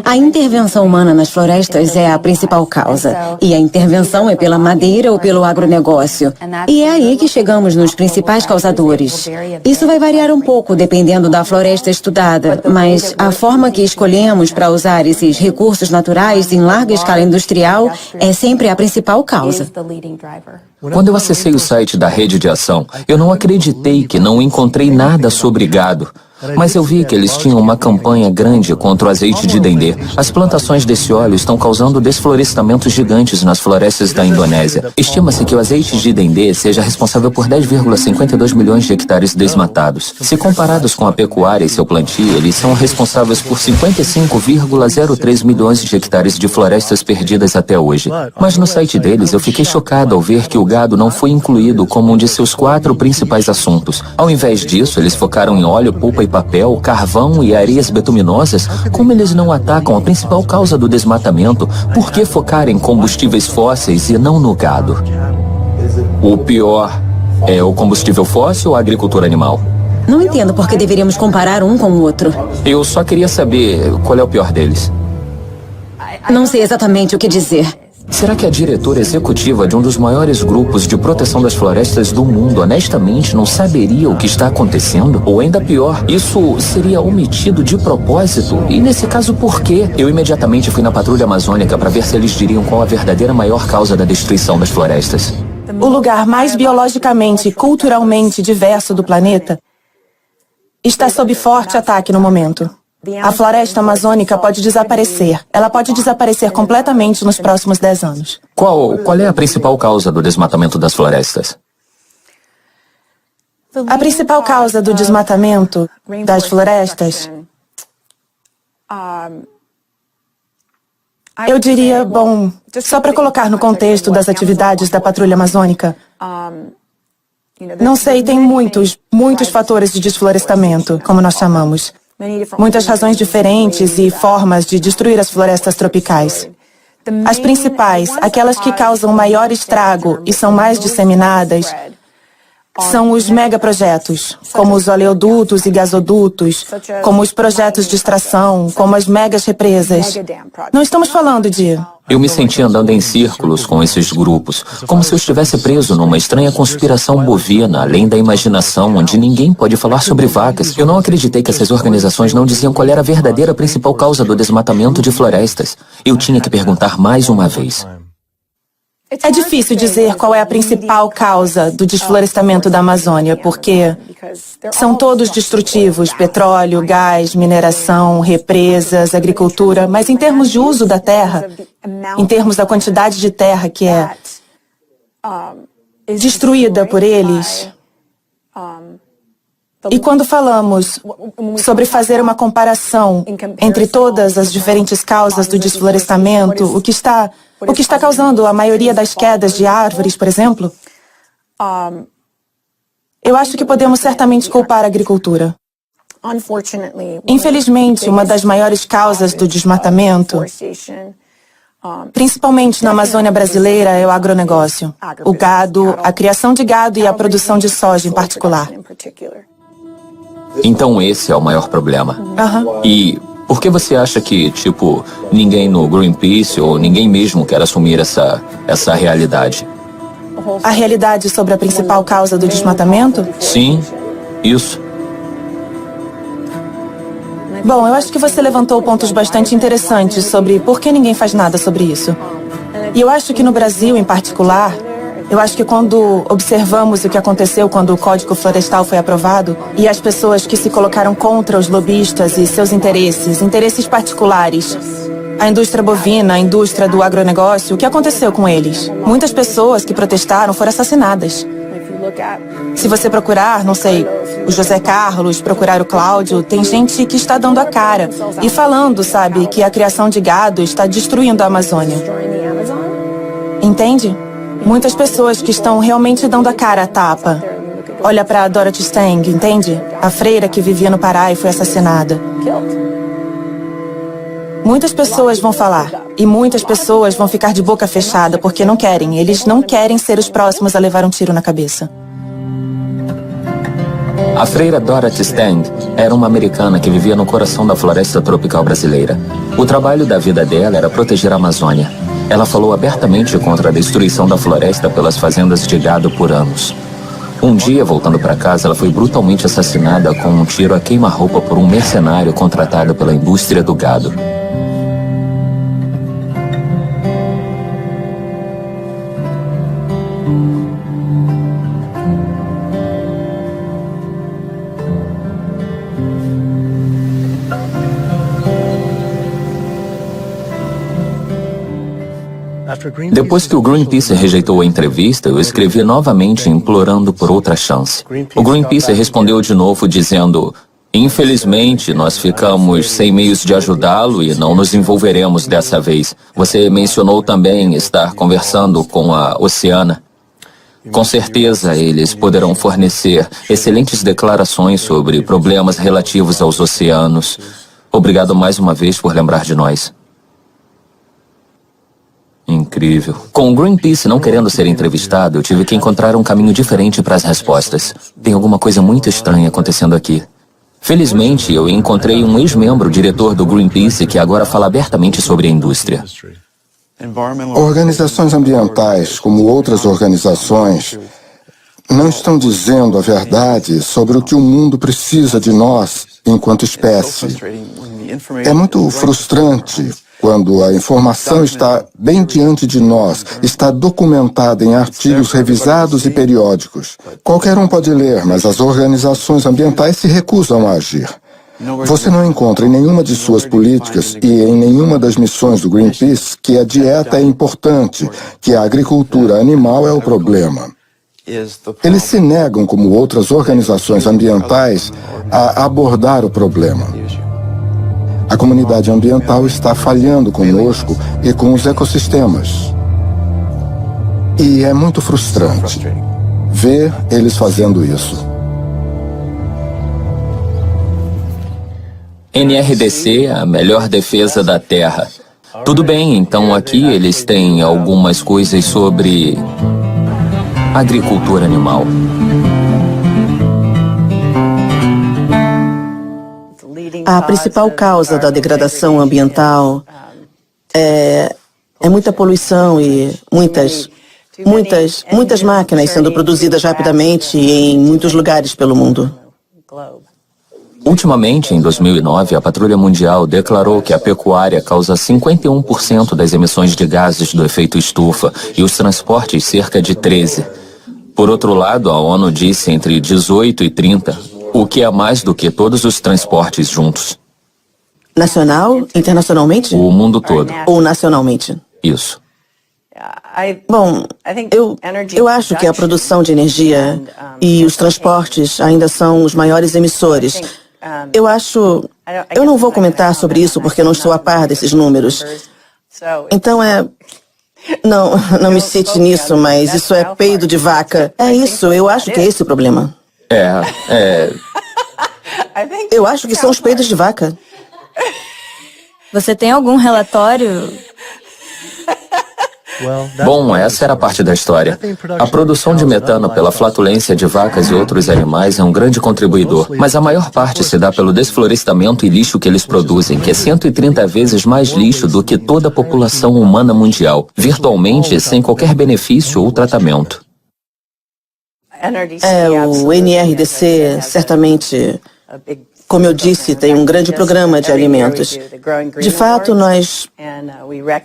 [SPEAKER 16] A intervenção humana nas florestas é a principal causa. E a intervenção é pela madeira ou pelo agronegócio. E é aí que chegamos nos principais causadores. Isso vai variar um pouco dependendo da floresta estudada, mas a forma que escolhemos para usar esses recursos naturais em larga escala industrial é sempre a principal causa.
[SPEAKER 2] Quando eu acessei o site da Rede de Ação, eu não acreditei que não encontrei nada sobre gado. Mas eu vi que eles tinham uma campanha grande contra o azeite de dendê. As plantações desse óleo estão causando desflorestamentos gigantes nas florestas da Indonésia. Estima-se que o azeite de dendê seja responsável por 10,52 milhões de hectares desmatados. Se comparados com a pecuária e seu plantio, eles são responsáveis por 55,03 milhões de hectares de florestas perdidas até hoje. Mas no site deles eu fiquei chocado ao ver que o gado não foi incluído como um de seus 4 principais assuntos. Ao invés disso, eles focaram em óleo, polpa e papel, carvão e areias betuminosas. Como eles não atacam a principal causa do desmatamento, por que focar em combustíveis fósseis e não no gado? O pior é o combustível fóssil ou a agricultura animal?
[SPEAKER 16] Não entendo por que deveríamos comparar um com o outro.
[SPEAKER 2] Eu só queria saber qual é o pior deles.
[SPEAKER 16] Não sei exatamente o que dizer.
[SPEAKER 2] Será que a diretora executiva de um dos maiores grupos de proteção das florestas do mundo honestamente não saberia o que está acontecendo? Ou ainda pior, isso seria omitido de propósito? E nesse caso, por quê? Eu imediatamente fui na patrulha amazônica para ver se eles diriam qual a verdadeira maior causa da destruição das florestas.
[SPEAKER 17] O lugar mais biologicamente e culturalmente diverso do planeta está sob forte ataque no momento. A floresta amazônica pode desaparecer. Ela pode desaparecer completamente nos próximos 10 anos.
[SPEAKER 2] Qual é a principal causa do desmatamento das florestas?
[SPEAKER 17] A principal causa do desmatamento das florestas, eu diria, bom, só para colocar no contexto das atividades da patrulha amazônica, não sei, tem muitos fatores de desflorestamento, como nós chamamos. Muitas razões diferentes e formas de destruir as florestas tropicais. As principais, aquelas que causam maior estrago e são mais disseminadas, são os megaprojetos, como os oleodutos e gasodutos, como os projetos de extração, como as megas represas. Não estamos falando de...
[SPEAKER 2] Eu me senti andando em círculos com esses grupos, como se eu estivesse preso numa estranha conspiração bovina, além da imaginação, onde ninguém pode falar sobre vacas. Eu não acreditei que essas organizações não diziam qual era a verdadeira principal causa do desmatamento de florestas. Eu tinha que perguntar mais uma vez.
[SPEAKER 17] É difícil dizer qual é a principal causa do desflorestamento da Amazônia, porque são todos destrutivos: petróleo, gás, mineração, represas, agricultura. Mas em termos de uso da terra, em termos da quantidade de terra que é destruída por eles, e quando falamos sobre fazer uma comparação entre todas as diferentes causas do desflorestamento, o que está causando a maioria das quedas de árvores, por exemplo, eu acho que podemos certamente culpar a agricultura. Infelizmente, uma das maiores causas do desmatamento, principalmente na Amazônia brasileira, é o agronegócio. O gado, a criação de gado e a produção de soja em particular.
[SPEAKER 2] Então esse é o maior problema. E por que você acha que, tipo, ninguém no Greenpeace ou ninguém mesmo quer assumir essa realidade?
[SPEAKER 17] A realidade sobre a principal causa do desmatamento?
[SPEAKER 2] Sim, isso.
[SPEAKER 17] Bom, eu acho que você levantou pontos bastante interessantes sobre por que ninguém faz nada sobre isso. E eu acho que no Brasil, em particular, eu acho que quando observamos o que aconteceu quando o Código Florestal foi aprovado e as pessoas que se colocaram contra os lobistas e seus interesses particulares, a indústria bovina, a indústria do agronegócio, o que aconteceu com eles? Muitas pessoas que protestaram foram assassinadas. Se você procurar, não sei, o José Carlos, procurar o Cláudio, tem gente que está dando a cara e falando, sabe, que a criação de gado está destruindo a Amazônia. Entende? Muitas pessoas que estão realmente dando a cara à tapa. Olha para Dorothy Stang, entende? A freira que vivia no Pará e foi assassinada. Muitas pessoas vão falar, e muitas pessoas vão ficar de boca fechada porque não querem. Eles não querem ser os próximos a levar um tiro na cabeça.
[SPEAKER 2] A freira Dorothy Stang era uma americana que vivia no coração da floresta tropical brasileira. O trabalho da vida dela era proteger a Amazônia. Ela falou abertamente contra a destruição da floresta pelas fazendas de gado por anos. Um dia, voltando para casa, ela foi brutalmente assassinada com um tiro a queima-roupa por um mercenário contratado pela indústria do gado. Depois que o Greenpeace rejeitou a entrevista, eu escrevi novamente implorando por outra chance. O Greenpeace respondeu de novo dizendo: infelizmente, nós ficamos sem meios de ajudá-lo e não nos envolveremos dessa vez. Você mencionou também estar conversando com a Oceana. Com certeza, eles poderão fornecer excelentes declarações sobre problemas relativos aos oceanos. Obrigado mais uma vez por lembrar de nós. Incrível. Com o Greenpeace não querendo ser entrevistado, eu tive que encontrar um caminho diferente para as respostas. Tem alguma coisa muito estranha acontecendo aqui. Felizmente, eu encontrei um ex-membro diretor do Greenpeace que agora fala abertamente sobre a indústria.
[SPEAKER 5] Organizações ambientais, como outras organizações, não estão dizendo a verdade sobre o que o mundo precisa de nós enquanto espécie. É muito frustrante quando a informação está bem diante de nós, está documentada em artigos revisados e periódicos. Qualquer um pode ler, mas as organizações ambientais se recusam a agir. Você não encontra em nenhuma de suas políticas e em nenhuma das missões do Greenpeace que a dieta é importante, que a agricultura animal é o problema. Eles se negam, como outras organizações ambientais, a abordar o problema. A comunidade ambiental está falhando conosco e com os ecossistemas. E é muito frustrante ver eles fazendo isso.
[SPEAKER 2] NRDC, a melhor defesa da Terra. Tudo bem, então aqui eles têm algumas coisas sobre agricultura animal.
[SPEAKER 14] A principal causa da degradação ambiental é muita poluição e muitas máquinas sendo produzidas rapidamente em muitos lugares pelo mundo.
[SPEAKER 2] Ultimamente, em 2009, a Patrulha Mundial declarou que a pecuária causa 51% das emissões de gases do efeito estufa e os transportes cerca de 13%. Por outro lado, a ONU disse entre 18 e 30%. O que é mais do que todos os transportes juntos.
[SPEAKER 14] Nacional? Internacionalmente?
[SPEAKER 2] O mundo todo.
[SPEAKER 14] Ou nacionalmente?
[SPEAKER 2] Isso.
[SPEAKER 14] Bom, eu acho que a produção de energia e os transportes ainda são os maiores emissores. Eu não vou comentar sobre isso porque não estou a par desses números. Então não me cite nisso, mas isso é peido de vaca. É isso, eu acho que é esse o problema. Eu acho que são os peidos de vaca.
[SPEAKER 12] Você tem algum relatório?
[SPEAKER 2] Bom, essa era a parte da história. A produção de metano pela flatulência de vacas e outros animais é um grande contribuidor, mas a maior parte se dá pelo desflorestamento e lixo que eles produzem, que é 130 vezes mais lixo do que toda a população humana mundial, virtualmente sem qualquer benefício ou tratamento.
[SPEAKER 14] O NRDC certamente, como eu disse, tem um grande programa de alimentos. De fato,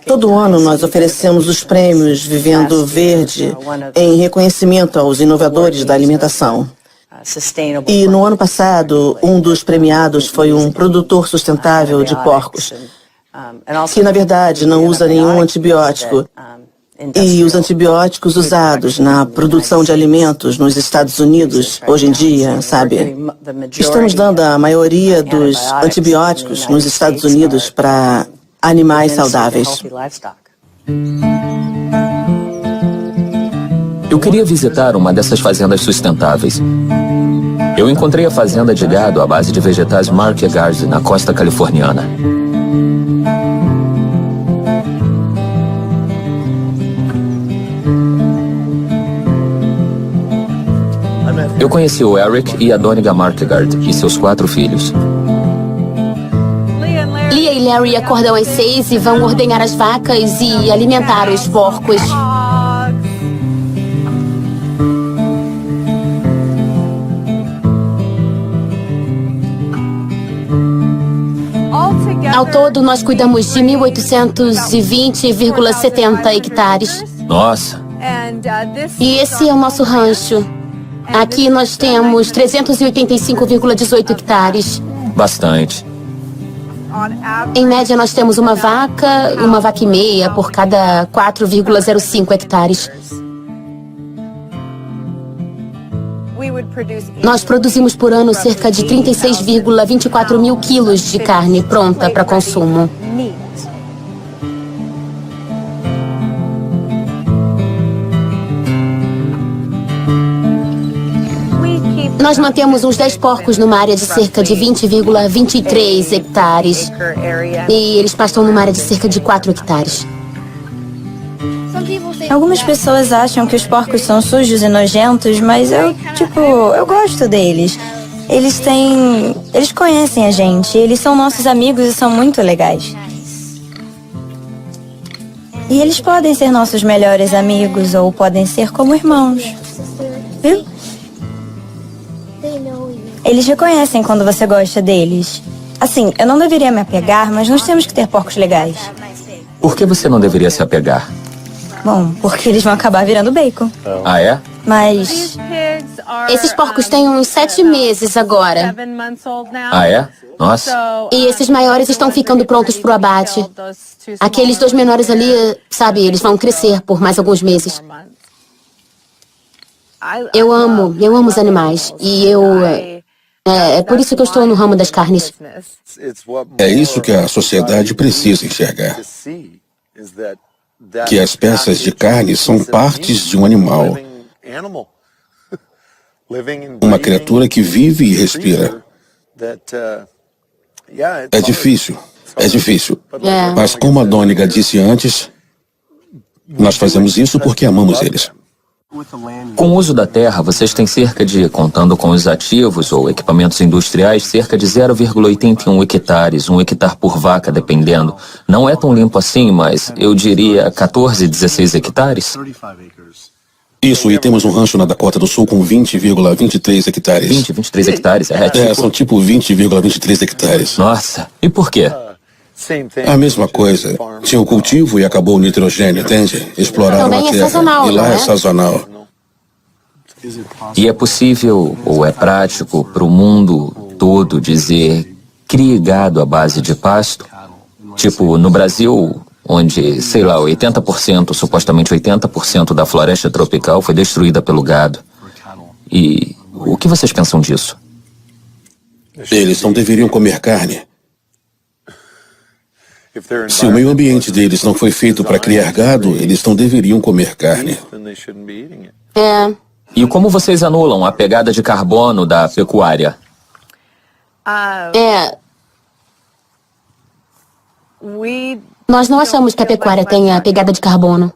[SPEAKER 14] todo ano nós oferecemos os prêmios Vivendo Verde em reconhecimento aos inovadores da alimentação. E no ano passado, um dos premiados foi um produtor sustentável de porcos, que na verdade não usa nenhum antibiótico. E os antibióticos usados na produção de alimentos nos Estados Unidos, hoje em dia, sabe? Estamos dando a maioria dos antibióticos nos Estados Unidos para animais saudáveis.
[SPEAKER 2] Eu queria visitar uma dessas fazendas sustentáveis. Eu encontrei a fazenda de gado à base de vegetais Market Garden, na costa californiana. Eu conheci o Eric e a Doniga Markegard e seus 4 filhos.
[SPEAKER 15] Lia e Larry acordam às 6 e vão ordenhar as vacas e alimentar os porcos. Ao todo, nós cuidamos de 1.820,70 hectares.
[SPEAKER 2] Nossa!
[SPEAKER 15] E esse é o nosso rancho. Aqui nós temos 385,18 hectares.
[SPEAKER 2] Bastante.
[SPEAKER 15] Em média, nós temos uma vaca e meia por cada 4,05 hectares. Nós produzimos por ano cerca de 36,24 mil quilos de carne pronta para consumo. Nós mantemos uns 10 porcos numa área de cerca de 20,23 hectares. E eles pastam numa área de cerca de 4 hectares.
[SPEAKER 12] Algumas pessoas acham que os porcos são sujos e nojentos, mas eu gosto deles. Eles conhecem a gente, eles são nossos amigos e são muito legais. E eles podem ser nossos melhores amigos ou podem ser como irmãos. Viu? Eles reconhecem quando você gosta deles. Assim, eu não deveria me apegar, mas nós temos que ter porcos legais.
[SPEAKER 2] Por que você não deveria se apegar?
[SPEAKER 12] Bom, porque eles vão acabar virando bacon.
[SPEAKER 2] Ah, é?
[SPEAKER 12] Mas
[SPEAKER 15] esses porcos têm uns 7 meses agora.
[SPEAKER 2] Ah, é? Nossa.
[SPEAKER 15] E esses maiores estão ficando prontos para o abate. Aqueles 2 menores ali, sabe, eles vão crescer por mais alguns meses. Eu amo os animais. E é por isso que eu estou no ramo das carnes.
[SPEAKER 11] É isso que a sociedade precisa enxergar. Que as peças de carne são partes de um animal. Uma criatura que vive e respira. É difícil. Mas como a Doniga disse antes, nós fazemos isso porque amamos eles.
[SPEAKER 2] Com o uso da terra, vocês têm cerca de, contando com os ativos ou equipamentos industriais, cerca de 0,81 hectares, 1 hectare por vaca, dependendo. Não é tão limpo assim, mas eu diria 14, 16 hectares.
[SPEAKER 11] Isso, e temos um rancho na Dakota do Sul com 20,23 hectares.
[SPEAKER 2] 23 hectares?
[SPEAKER 11] São tipo 20,23 hectares.
[SPEAKER 2] Nossa, e por quê?
[SPEAKER 11] A mesma coisa. Tinha o cultivo e acabou o nitrogênio, entende? Exploraram
[SPEAKER 15] Também
[SPEAKER 11] a terra.
[SPEAKER 15] sazonal,
[SPEAKER 11] E lá
[SPEAKER 15] não
[SPEAKER 11] é
[SPEAKER 15] é?
[SPEAKER 11] sazonal.
[SPEAKER 2] E é possível, ou é prático, para o mundo todo dizer crie gado à base de pasto? Tipo, no Brasil, onde, sei lá, 80%, supostamente 80% da floresta tropical foi destruída pelo gado. E o que vocês pensam disso?
[SPEAKER 11] Eles não deveriam comer carne. Se o meio ambiente deles não foi feito para criar gado, eles não deveriam comer carne.
[SPEAKER 15] É.
[SPEAKER 2] E como vocês anulam a pegada de carbono da pecuária?
[SPEAKER 15] Nós não achamos que a pecuária tenha pegada de carbono.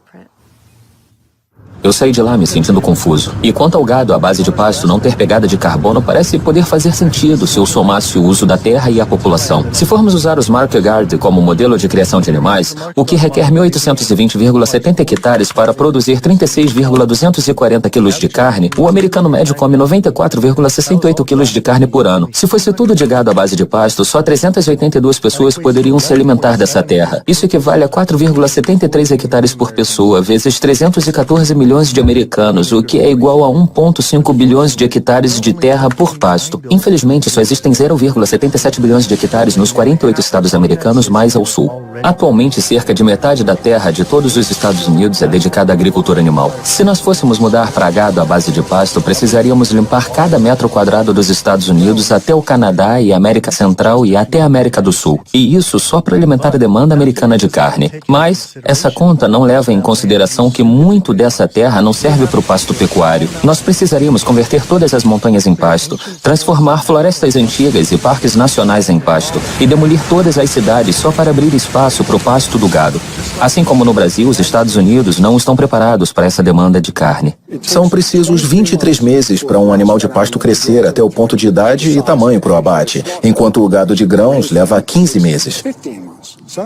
[SPEAKER 2] Eu saí de lá me sentindo confuso. E quanto ao gado à base de pasto não ter pegada de carbono, parece poder fazer sentido se eu somasse o uso da terra e a população. Se formos usar os Market Garden como modelo de criação de animais, o que requer 1.820,70 hectares para produzir 36,240 quilos de carne, o americano médio come 94,68 quilos de carne por ano. Se fosse tudo de gado à base de pasto, só 382 pessoas poderiam se alimentar dessa terra. Isso equivale a 4,73 hectares por pessoa, vezes 314 milhões de americanos, o que é igual a 1,5 bilhões de hectares de terra por pasto. Infelizmente, só existem 0,77 bilhões de hectares nos 48 estados americanos mais ao sul. Atualmente, cerca de metade da terra de todos os Estados Unidos é dedicada à agricultura animal. Se nós fôssemos mudar para gado à base de pasto, precisaríamos limpar cada metro quadrado dos Estados Unidos até o Canadá e a América Central e até a América do Sul. E isso só para alimentar a demanda americana de carne. Mas essa conta não leva em consideração que muito dessa terra não serve para o pasto pecuário. Nós precisaríamos converter todas as montanhas em pasto, transformar florestas antigas e parques nacionais em pasto e demolir todas as cidades só para abrir espaço para o pasto do gado. Assim como no Brasil, os Estados Unidos não estão preparados para essa demanda de carne.
[SPEAKER 8] São precisos 23 meses para um animal de pasto crescer até o ponto de idade e tamanho para o abate, enquanto o gado de grãos leva 15 meses.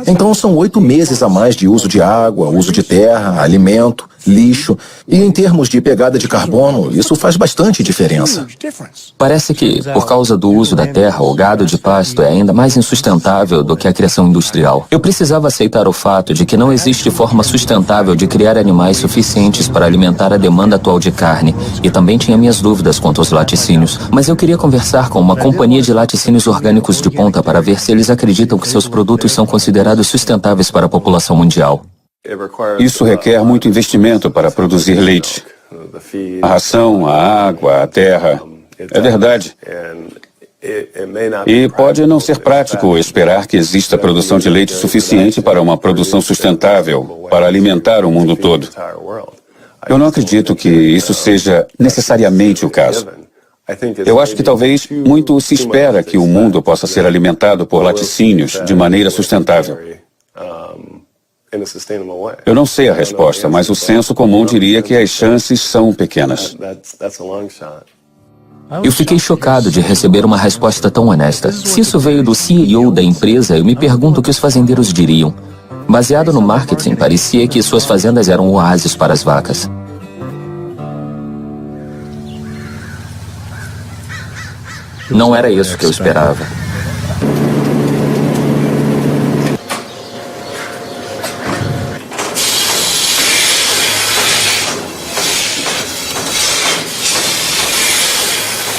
[SPEAKER 8] Então são 8 meses a mais de uso de água, uso de terra, alimento, lixo. E em termos de pegada de carbono, isso faz bastante diferença.
[SPEAKER 2] Parece que, por causa do uso da terra, o gado de pasto é ainda mais insustentável do que a criação industrial. Eu precisava aceitar o fato de que não existe forma sustentável de criar animais suficientes para alimentar a demanda atual de carne. E também tinha minhas dúvidas quanto aos laticínios. Mas eu queria conversar com uma companhia de laticínios orgânicos de ponta para ver se eles acreditam que seus produtos são considerados sustentáveis para a população mundial.
[SPEAKER 4] Isso requer muito investimento para produzir leite. A ração, a água, a terra. É verdade. E pode não ser prático esperar que exista produção de leite suficiente para uma produção sustentável, para alimentar o mundo todo. Eu não acredito que isso seja necessariamente o caso. Eu acho que talvez muito se espera que o mundo possa ser alimentado por laticínios de maneira sustentável. Eu não sei a resposta, mas o senso comum diria que as chances são pequenas.
[SPEAKER 2] Eu fiquei chocado de receber uma resposta tão honesta. Se isso veio do CEO da empresa, eu me pergunto o que os fazendeiros diriam. Baseado no marketing, parecia que suas fazendas eram oásis para as vacas. Não era isso que eu esperava.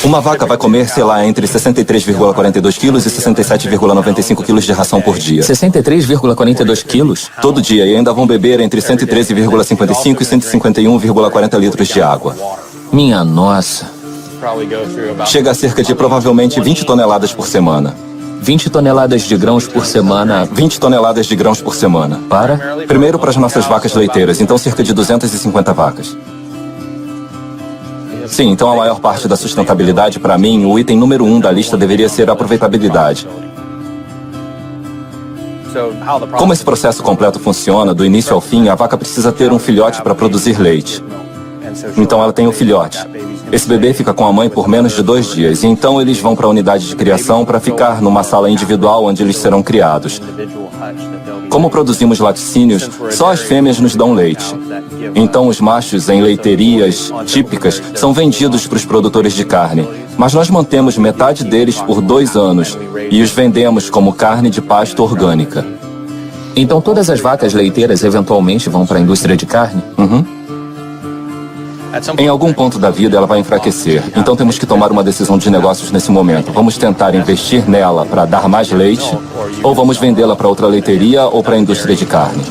[SPEAKER 13] Uma vaca vai comer, sei lá, entre 63,42 quilos e 67,95 quilos de ração por dia.
[SPEAKER 2] 63,42 quilos?
[SPEAKER 13] Todo dia, e ainda vão beber entre 113,55 e 151,40 litros de água.
[SPEAKER 2] Minha nossa.
[SPEAKER 13] Chega a cerca de provavelmente 20 toneladas por semana.
[SPEAKER 2] 20 toneladas de grãos por semana.
[SPEAKER 13] 20 toneladas de grãos por semana.
[SPEAKER 2] Para?
[SPEAKER 13] Primeiro para as nossas vacas leiteiras, então cerca de 250 vacas. Sim, então a maior parte da sustentabilidade, para mim, o item número 1 da lista deveria ser a aproveitabilidade. Como esse processo completo funciona, do início ao fim, a vaca precisa ter um filhote para produzir leite. Então ela tem um filhote. Esse bebê fica com a mãe por menos de 2 dias, e então eles vão para a unidade de criação para ficar numa sala individual onde eles serão criados. Como produzimos laticínios, só as fêmeas nos dão leite. Então os machos em leiterias típicas são vendidos para os produtores de carne. Mas nós mantemos metade deles por 2 anos e os vendemos como carne de pasto orgânica.
[SPEAKER 2] Então todas as vacas leiteiras eventualmente vão para a indústria de carne?
[SPEAKER 13] Uhum. Em algum ponto da vida ela vai enfraquecer, então temos que tomar uma decisão de negócios nesse momento. Vamos tentar investir nela para dar mais leite, ou vamos vendê-la para outra leiteria ou para a indústria de carne.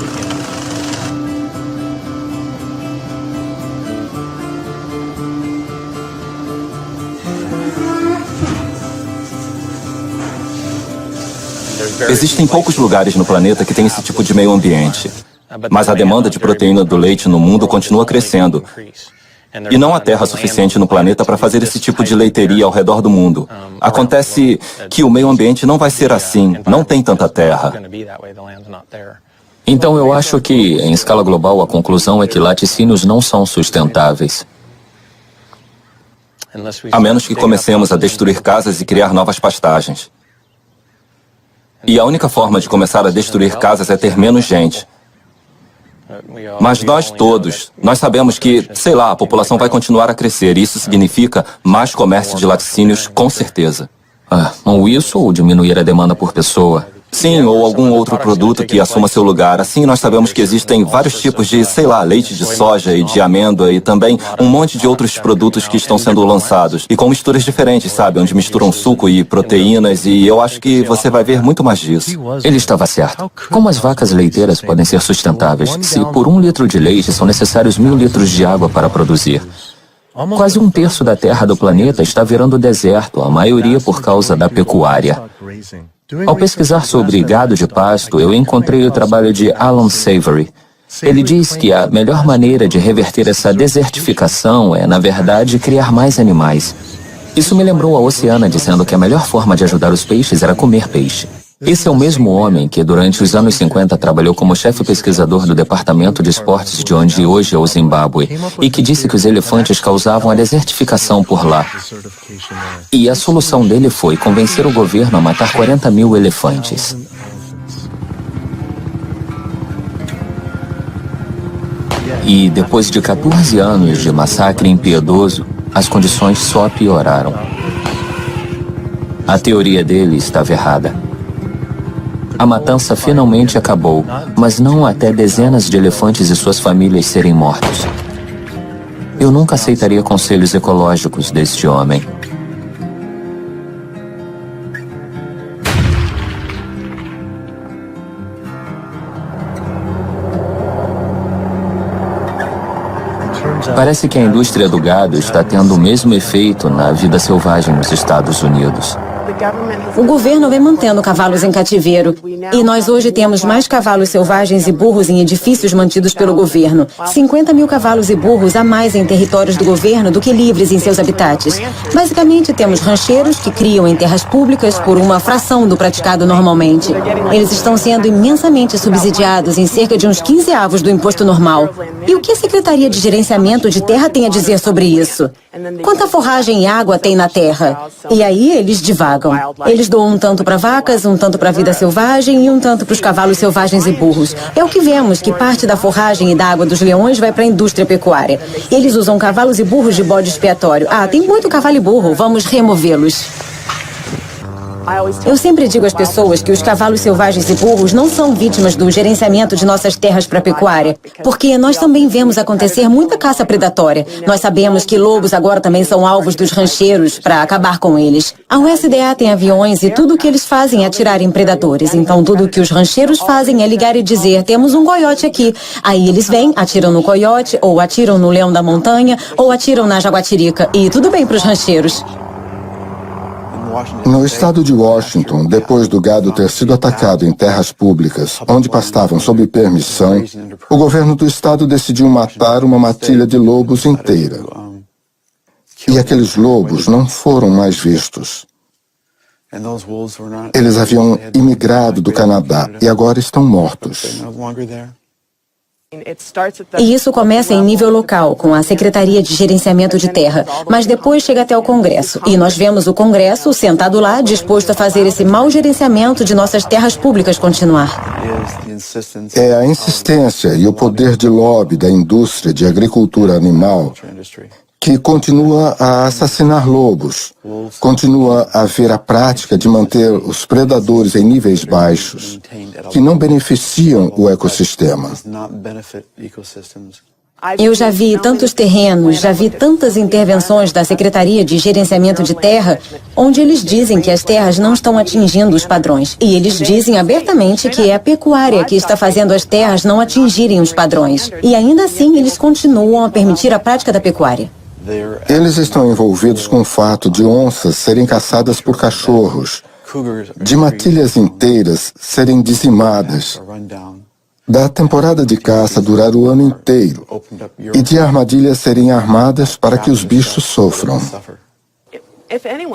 [SPEAKER 13] Existem poucos lugares no planeta que têm esse tipo de meio ambiente. Mas a demanda de proteína do leite no mundo continua crescendo. E não há terra suficiente no planeta para fazer esse tipo de leiteria ao redor do mundo. Acontece que o meio ambiente não vai ser assim, não tem tanta terra.
[SPEAKER 2] Então eu acho que, em escala global, a conclusão é que laticínios não são sustentáveis.
[SPEAKER 13] A menos que comecemos a destruir casas e criar novas pastagens. E a única forma de começar a destruir casas é ter menos gente. Mas nós sabemos que, sei lá, a população vai continuar a crescer e isso significa mais comércio de laticínios, com certeza.
[SPEAKER 2] Ou isso ou diminuir a demanda por pessoa.
[SPEAKER 13] Sim, ou algum outro produto que assuma seu lugar. Assim, nós sabemos que existem vários tipos de, sei lá, leite de soja e de amêndoa e também um monte de outros produtos que estão sendo lançados. E com misturas diferentes, sabe? Onde misturam suco e proteínas e eu acho que você vai ver muito mais disso.
[SPEAKER 2] Ele estava certo. Como as vacas leiteiras podem ser sustentáveis se por 1 litro de leite são necessários 1000 litros de água para produzir? Quase 1/3 da terra do planeta está virando deserto, a maioria por causa da pecuária. Ao pesquisar sobre gado de pasto, eu encontrei o trabalho de Alan Savory. Ele diz que a melhor maneira de reverter essa desertificação é, na verdade, criar mais animais. Isso me lembrou a Oceana dizendo que a melhor forma de ajudar os peixes era comer peixe. Esse é o mesmo homem que, durante os anos 50, trabalhou como chefe pesquisador do Departamento de Esportes de onde hoje é o Zimbábue, e que disse que os elefantes causavam a desertificação por lá. E a solução dele foi convencer o governo a matar 40.000 elefantes. E depois de 14 anos de massacre impiedoso, as condições só pioraram. A teoria dele estava errada. A matança finalmente acabou, mas não até dezenas de elefantes e suas famílias serem mortos. Eu nunca aceitaria conselhos ecológicos deste homem. Parece que a indústria do gado está tendo o mesmo efeito na vida selvagem nos Estados Unidos.
[SPEAKER 16] O governo vem mantendo cavalos em cativeiro. E nós hoje temos mais cavalos selvagens e burros em edifícios mantidos pelo governo. 50.000 cavalos e burros a mais em territórios do governo do que livres em seus habitats. Basicamente, temos rancheiros que criam em terras públicas por uma fração do praticado normalmente. Eles estão sendo imensamente subsidiados em cerca de uns 15avos do imposto normal. E o que a Secretaria de Gerenciamento de Terra tem a dizer sobre isso? Quanta forragem e água tem na terra? E aí eles divagam. Eles doam um tanto para vacas, um tanto para a vida selvagem e um tanto para os cavalos selvagens e burros. É o que vemos, que parte da forragem e da água dos leões vai para a indústria pecuária. Eles usam cavalos e burros de bode expiatório. Tem muito cavalo e burro, vamos removê-los. Eu sempre digo às pessoas que os cavalos selvagens e burros não são vítimas do gerenciamento de nossas terras para pecuária, porque nós também vemos acontecer muita caça predatória. Nós sabemos que lobos agora também são alvos dos rancheiros para acabar com eles. A USDA tem aviões e tudo o que eles fazem é atirar em predadores. Então tudo o que os rancheiros fazem é ligar e dizer: temos um coiote aqui. Aí eles vêm, atiram no coiote, ou atiram no leão da montanha, ou atiram na jaguatirica. E tudo bem para os rancheiros.
[SPEAKER 5] No estado de Washington, depois do gado ter sido atacado em terras públicas, onde pastavam sob permissão, o governo do estado decidiu matar uma matilha de lobos inteira. E aqueles lobos não foram mais vistos. Eles haviam imigrado do Canadá e agora estão mortos.
[SPEAKER 16] E isso começa em nível local, com a Secretaria de Gerenciamento de Terra, mas depois chega até o Congresso. E nós vemos o Congresso sentado lá, disposto a fazer esse mau gerenciamento de nossas terras públicas continuar.
[SPEAKER 5] É a insistência e o poder de lobby da indústria de agricultura animal que continua a assassinar lobos, continua a haver a prática de manter os predadores em níveis baixos, que não beneficiam o ecossistema.
[SPEAKER 16] Eu já vi tantos terrenos, já vi tantas intervenções da Secretaria de Gerenciamento de Terra, onde eles dizem que as terras não estão atingindo os padrões. E eles dizem abertamente que é a pecuária que está fazendo as terras não atingirem os padrões. E ainda assim eles continuam a permitir a prática da pecuária.
[SPEAKER 5] Eles estão envolvidos com o fato de onças serem caçadas por cachorros, de matilhas inteiras serem dizimadas. da temporada de caça durar o ano inteiro e de armadilhas serem armadas para que os bichos sofram.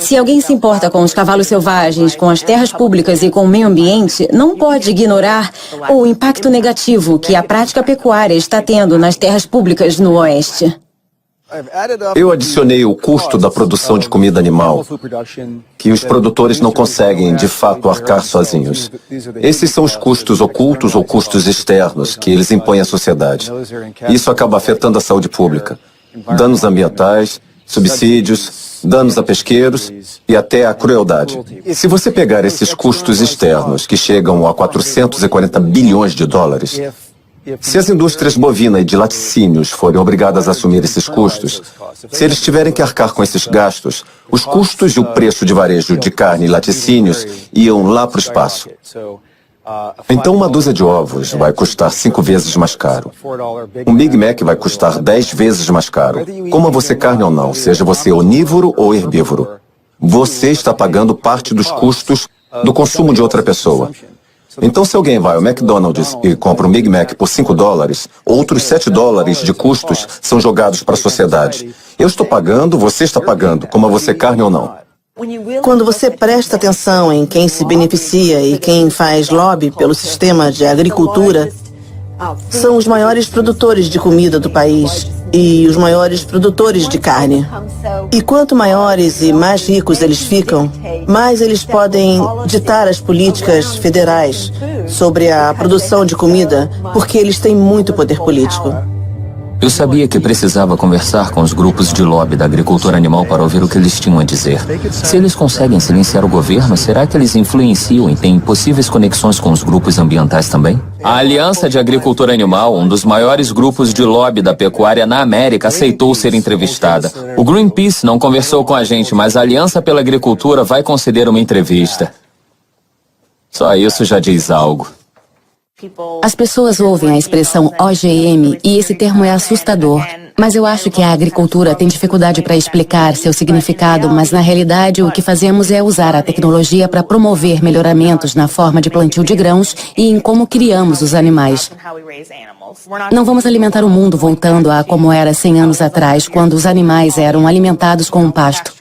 [SPEAKER 16] Se alguém se importa com os cavalos selvagens, com as terras públicas e com o meio ambiente, não pode ignorar o impacto negativo que a prática pecuária está tendo nas terras públicas no Oeste.
[SPEAKER 10] Eu adicionei o custo da produção de comida animal, que os produtores não conseguem, de fato, arcar sozinhos. Esses são os custos ocultos ou custos externos que eles impõem à sociedade. Isso acaba afetando a saúde pública. Danos ambientais, subsídios, danos a pesqueiros e até a crueldade. Se você pegar esses custos externos, que chegam a 440 bilhões de dólares, se as indústrias bovina e de laticínios forem obrigadas a assumir esses custos, se eles tiverem que arcar com esses gastos, os custos e o preço de varejo de carne e laticínios iam lá para o espaço. Então uma dúzia de ovos vai custar 5 vezes mais caro. Um Big Mac vai custar 10 vezes mais caro. Coma você carne ou não, seja você onívoro ou herbívoro. Você está pagando parte dos custos do consumo de outra pessoa. Então se alguém vai ao McDonald's e compra um Big Mac por 5 dólares, outros 7 dólares de custos são jogados para a sociedade. Eu estou pagando, você está pagando, coma você carne ou não.
[SPEAKER 14] Quando você presta atenção em quem se beneficia e quem faz lobby pelo sistema de agricultura, são os maiores produtores de comida do país e os maiores produtores de carne. E quanto maiores e mais ricos eles ficam, mais eles podem ditar as políticas federais sobre a produção de comida, porque eles têm muito poder político.
[SPEAKER 2] Eu sabia que precisava conversar com os grupos de lobby da agricultura animal para ouvir o que eles tinham a dizer. Se eles conseguem silenciar o governo, será que eles influenciam e têm possíveis conexões com os grupos ambientais também? A Aliança de Agricultura Animal, um dos maiores grupos de lobby da pecuária na América, aceitou ser entrevistada. O Greenpeace não conversou com a gente, mas a Aliança pela Agricultura vai conceder uma entrevista. Só isso já diz algo.
[SPEAKER 3] As pessoas ouvem a expressão OGM e esse termo é assustador. Mas eu acho que a agricultura tem dificuldade para explicar seu significado, mas na realidade o que fazemos é usar a tecnologia para promover melhoramentos na forma de plantio de grãos e em como criamos os animais. Não vamos alimentar o mundo voltando a como era 100 anos atrás, quando os animais eram alimentados com um pasto.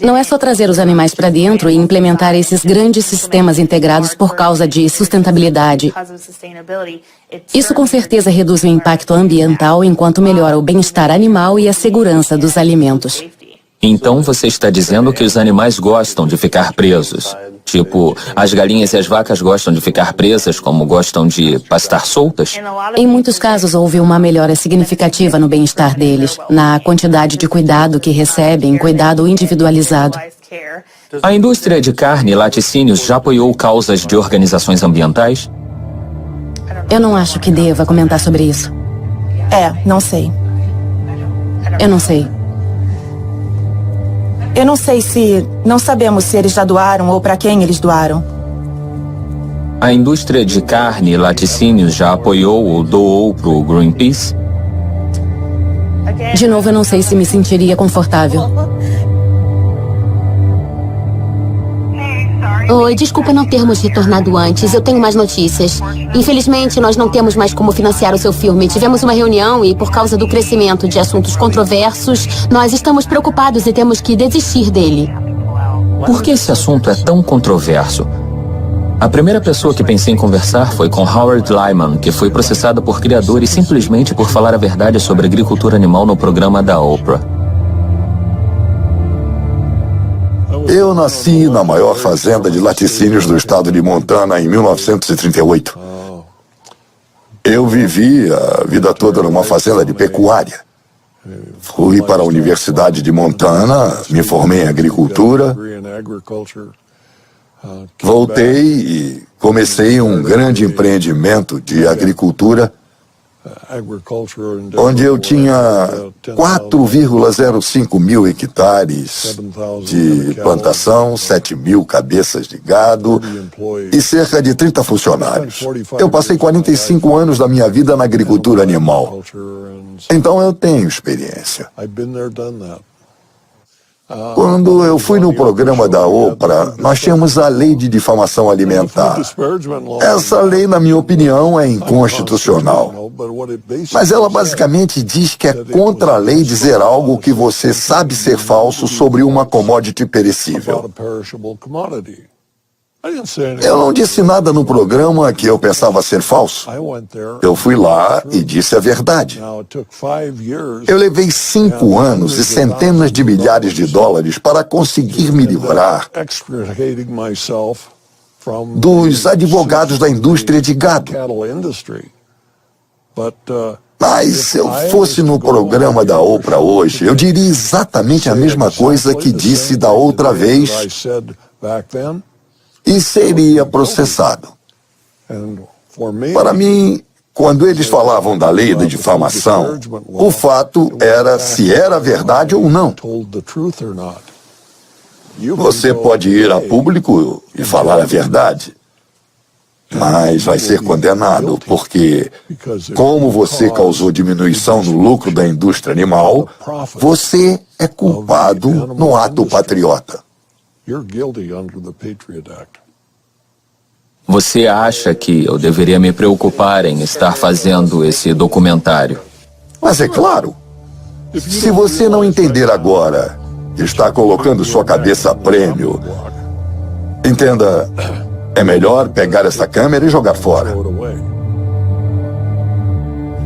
[SPEAKER 3] Não é só trazer os animais para dentro e implementar esses grandes sistemas integrados por causa de sustentabilidade. Isso com certeza reduz o impacto ambiental enquanto melhora o bem-estar animal e a segurança dos alimentos.
[SPEAKER 2] Então você está dizendo que os animais gostam de ficar presos? Tipo, as galinhas e as vacas gostam de ficar presas como gostam de pastar soltas?
[SPEAKER 3] Em muitos casos houve uma melhora significativa no bem-estar deles, na quantidade de cuidado que recebem, cuidado individualizado.
[SPEAKER 2] A indústria de carne e laticínios já apoiou causas de organizações ambientais?
[SPEAKER 3] Eu não acho que deva comentar sobre isso.
[SPEAKER 17] Não sei.
[SPEAKER 3] Eu não sei.
[SPEAKER 17] Eu não sei se... Não sabemos se eles já doaram ou para quem eles doaram.
[SPEAKER 2] A indústria de carne e laticínios já apoiou ou doou para o Greenpeace?
[SPEAKER 3] De novo, eu não sei se me sentiria confortável.
[SPEAKER 15] Oi, desculpa não termos retornado antes. Eu tenho mais notícias. Infelizmente, nós não temos mais como financiar o seu filme. Tivemos uma reunião e, por causa do crescimento de assuntos controversos, nós estamos preocupados e temos que desistir dele.
[SPEAKER 2] Por que esse assunto é tão controverso? A primeira pessoa que pensei em conversar foi com Howard Lyman, que foi processada por criadores simplesmente por falar a verdade sobre agricultura animal no programa da Oprah.
[SPEAKER 18] Eu nasci na maior fazenda de laticínios do estado de Montana em 1938. Eu vivi a vida toda numa fazenda de pecuária. Fui para a Universidade de Montana, me formei em agricultura. Voltei e comecei um grande empreendimento de agricultura, onde eu tinha 4,05 mil hectares de plantação, 7 mil cabeças de gado e cerca de 30 funcionários. Eu passei 45 anos da minha vida na agricultura animal. Então eu tenho experiência. Quando eu fui no programa da Oprah, nós tínhamos a lei de difamação alimentar. Essa lei, na minha opinião, é inconstitucional. Mas ela basicamente diz que é contra a lei dizer algo que você sabe ser falso sobre uma commodity perecível. Eu não disse nada no programa que eu pensava ser falso. Eu fui lá e disse a verdade. Eu levei 5 anos e centenas de milhares de dólares para conseguir me livrar dos advogados da indústria de gado. Mas se eu fosse no programa da Oprah hoje, eu diria exatamente a mesma coisa que disse da outra vez e seria processado. Para mim, quando eles falavam da lei da difamação, o fato era se era verdade ou não. Você pode ir a público e falar a verdade, mas vai ser condenado, porque, como você causou diminuição no lucro da indústria animal, você é culpado no ato patriota.
[SPEAKER 2] Você acha que eu deveria me preocupar em estar fazendo esse documentário?
[SPEAKER 18] Mas é claro. Se você não entender agora, está colocando sua cabeça a prêmio. Entenda, é melhor pegar essa câmera e jogar fora.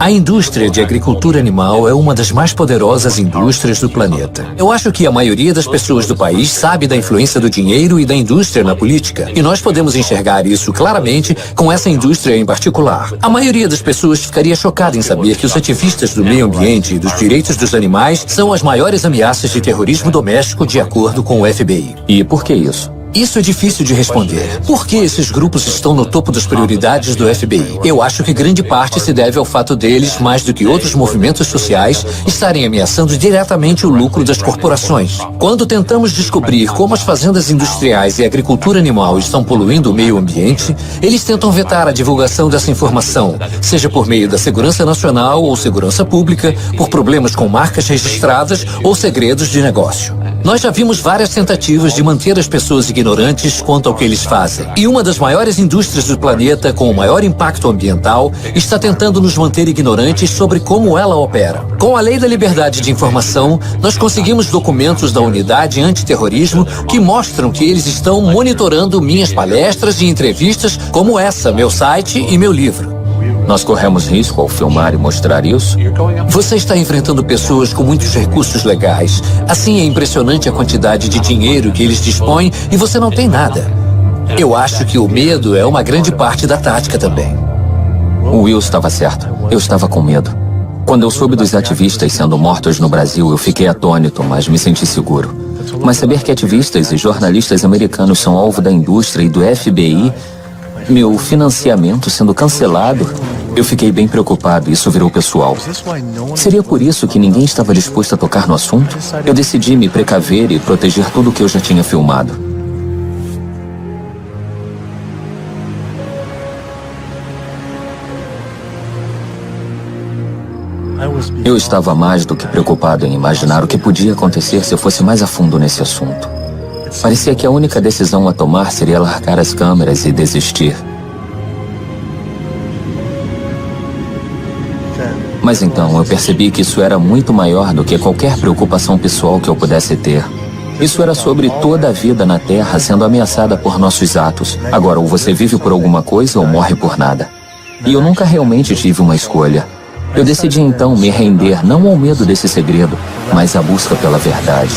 [SPEAKER 6] A indústria de agricultura animal é uma das mais poderosas indústrias do planeta. Eu acho que a maioria das pessoas do país sabe da influência do dinheiro e da indústria na política. E nós podemos enxergar isso claramente com essa indústria em particular. A maioria das pessoas ficaria chocada em saber que os ativistas do meio ambiente e dos direitos dos animais são as maiores ameaças de terrorismo doméstico de acordo com o FBI.
[SPEAKER 2] E por que isso?
[SPEAKER 6] Isso é difícil de responder. Por que esses grupos estão no topo das prioridades do FBI? Eu acho que grande parte se deve ao fato deles, mais do que outros movimentos sociais, estarem ameaçando diretamente o lucro das corporações. Quando tentamos descobrir como as fazendas industriais e a agricultura animal estão poluindo o meio ambiente, eles tentam vetar a divulgação dessa informação, seja por meio da segurança nacional ou segurança pública, por problemas com marcas registradas ou segredos de negócio. Nós já vimos várias tentativas de manter as pessoas ignorantes quanto ao que eles fazem. E uma das maiores indústrias do planeta, com o maior impacto ambiental, está tentando nos manter ignorantes sobre como ela opera. Com a Lei da Liberdade de Informação, nós conseguimos documentos da Unidade Antiterrorismo que mostram que eles estão monitorando minhas palestras e entrevistas, como essa, meu site e meu livro.
[SPEAKER 2] Nós corremos risco ao filmar e mostrar isso?
[SPEAKER 6] Você está enfrentando pessoas com muitos recursos legais. Assim, é impressionante a quantidade de dinheiro que eles dispõem e você não tem nada. Eu acho que o medo é uma grande parte da tática também.
[SPEAKER 2] O Will estava certo. Eu estava com medo. Quando eu soube dos ativistas sendo mortos no Brasil, eu fiquei atônito, mas me senti seguro. Mas saber que ativistas e jornalistas americanos são alvo da indústria e do FBI, meu financiamento sendo cancelado, eu fiquei bem preocupado e isso virou pessoal. Seria por isso que ninguém estava disposto a tocar no assunto? Eu decidi me precaver e proteger tudo o que eu já tinha filmado. Eu estava mais do que preocupado em imaginar o que podia acontecer se eu fosse mais a fundo nesse assunto. Parecia que a única decisão a tomar seria largar as câmeras e desistir. Mas então eu percebi que isso era muito maior do que qualquer preocupação pessoal que eu pudesse ter. Isso era sobre toda a vida na Terra sendo ameaçada por nossos atos. Agora, ou você vive por alguma coisa ou morre por nada. E eu nunca realmente tive uma escolha. Eu decidi então me render não ao medo desse segredo, mas à busca pela verdade.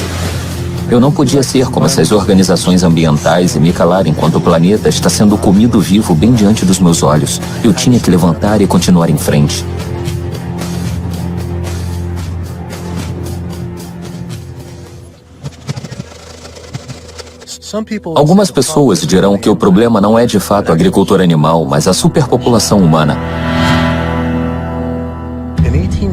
[SPEAKER 2] Eu não podia ser como essas organizações ambientais e me calar enquanto o planeta está sendo comido vivo bem diante dos meus olhos. Eu tinha que levantar e continuar em frente. Algumas pessoas dirão que o problema não é de fato a agricultura animal, mas a superpopulação humana.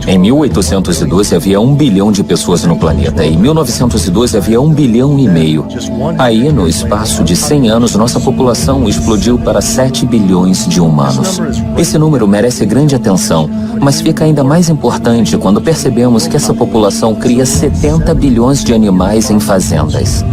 [SPEAKER 2] Em 1812 havia 1 bilhão de pessoas no planeta. Em 1912 havia 1,5 bilhão. Aí, no espaço de 100 anos, nossa população explodiu para 7 bilhões de humanos. Esse número merece grande atenção, mas fica ainda mais importante quando percebemos que essa população cria 70 bilhões de animais em fazendas.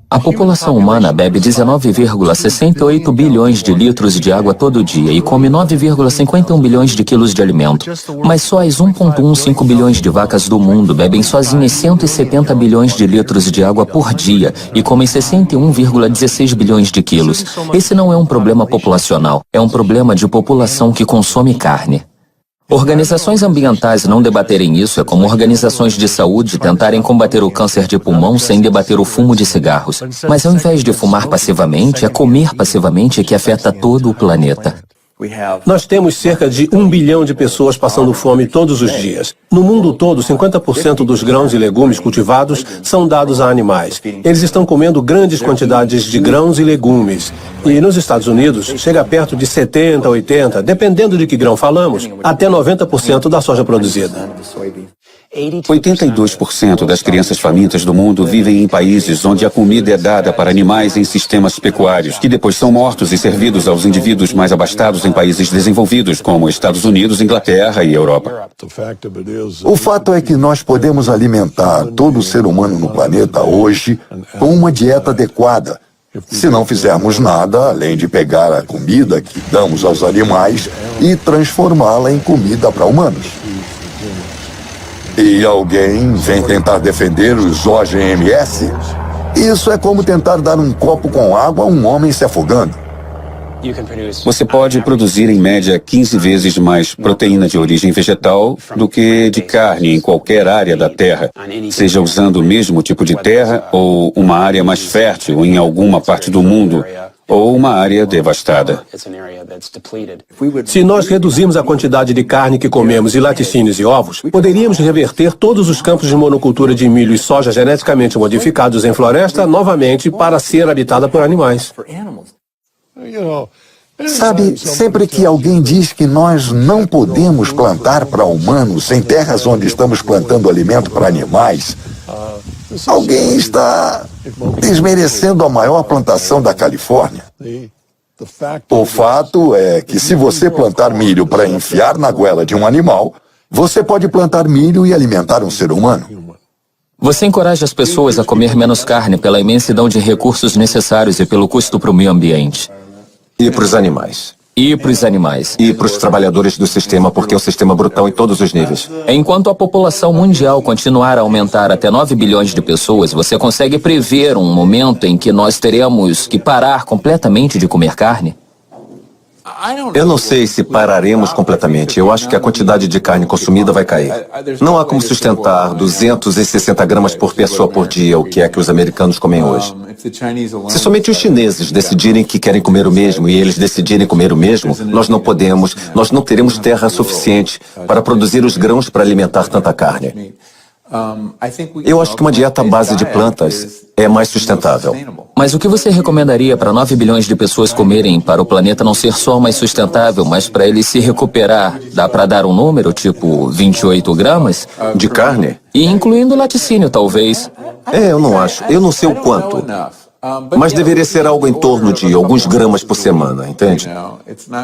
[SPEAKER 2] A população humana bebe 19,68 bilhões de litros de água todo dia e come 9,51 bilhões de quilos de alimento. Mas só as 1,15 bilhões de vacas do mundo bebem sozinhas 170 bilhões de litros de água por dia e comem 61,16 bilhões de quilos. Esse não é um problema populacional, é um problema de população que consome carne. Organizações ambientais não debaterem isso é como organizações de saúde tentarem combater o câncer de pulmão sem debater o fumo de cigarros. Mas ao invés de fumar passivamente, é comer passivamente que afeta todo o planeta.
[SPEAKER 9] Nós temos cerca de 1 bilhão de pessoas passando fome todos os dias. No mundo todo, 50% dos grãos e legumes cultivados são dados a animais. Eles estão comendo grandes quantidades de grãos e legumes. E nos Estados Unidos, chega perto de 70, 80, dependendo de que grão falamos, até 90% da soja produzida.
[SPEAKER 4] 82% das crianças famintas do mundo vivem em países onde a comida é dada para animais em sistemas pecuários, que depois são mortos e servidos aos indivíduos mais abastados em países desenvolvidos, como Estados Unidos, Inglaterra e Europa.
[SPEAKER 18] O fato é que nós podemos alimentar todo ser humano no planeta hoje com uma dieta adequada, se não fizermos nada além de pegar a comida que damos aos animais e transformá-la em comida para humanos. E alguém vem tentar defender os OGMs? Isso é como tentar dar um copo com água a um homem se afogando.
[SPEAKER 4] Você pode produzir em média 15 vezes mais proteína de origem vegetal do que de carne em qualquer área da Terra, seja usando o mesmo tipo de terra ou uma área mais fértil em alguma parte do mundo, ou uma área devastada.
[SPEAKER 9] Se nós reduzirmos a quantidade de carne que comemos e laticínios e ovos, poderíamos reverter todos os campos de monocultura de milho e soja geneticamente modificados em floresta novamente para ser habitada por animais.
[SPEAKER 18] Sabe, sempre que alguém diz que nós não podemos plantar para humanos em terras onde estamos plantando alimento para animais, alguém está desmerecendo a maior plantação da Califórnia. O fato é que se você plantar milho para enfiar na goela de um animal, você pode plantar milho e alimentar um ser humano.
[SPEAKER 2] Você encoraja as pessoas a comer menos carne pela imensidão de recursos necessários e pelo custo para o meio ambiente.
[SPEAKER 10] E para os animais.
[SPEAKER 2] E para os animais.
[SPEAKER 10] E para os trabalhadores do sistema, porque é um sistema brutal em todos os níveis.
[SPEAKER 2] Enquanto a população mundial continuar a aumentar até 9 bilhões de pessoas, você consegue prever um momento em que nós teremos que parar completamente de comer carne?
[SPEAKER 10] Eu não sei se pararemos completamente. Eu acho que a quantidade de carne consumida vai cair. Não há como sustentar 260 gramas por pessoa por dia, o que é que os americanos comem hoje. Se somente os chineses decidirem que querem comer o mesmo e eles decidirem comer o mesmo, nós não teremos terra suficiente para produzir os grãos para alimentar tanta carne. Eu acho que uma dieta à base de plantas é mais sustentável.
[SPEAKER 2] Mas o que você recomendaria para 9 bilhões de pessoas comerem para o planeta não ser só mais sustentável, mas para ele se recuperar? Dá para dar um número, tipo 28 gramas?
[SPEAKER 10] De carne?
[SPEAKER 2] E incluindo laticínio, talvez.
[SPEAKER 10] Eu não acho. Eu não sei o quanto. Mas deveria ser algo em torno de alguns gramas por semana, entende?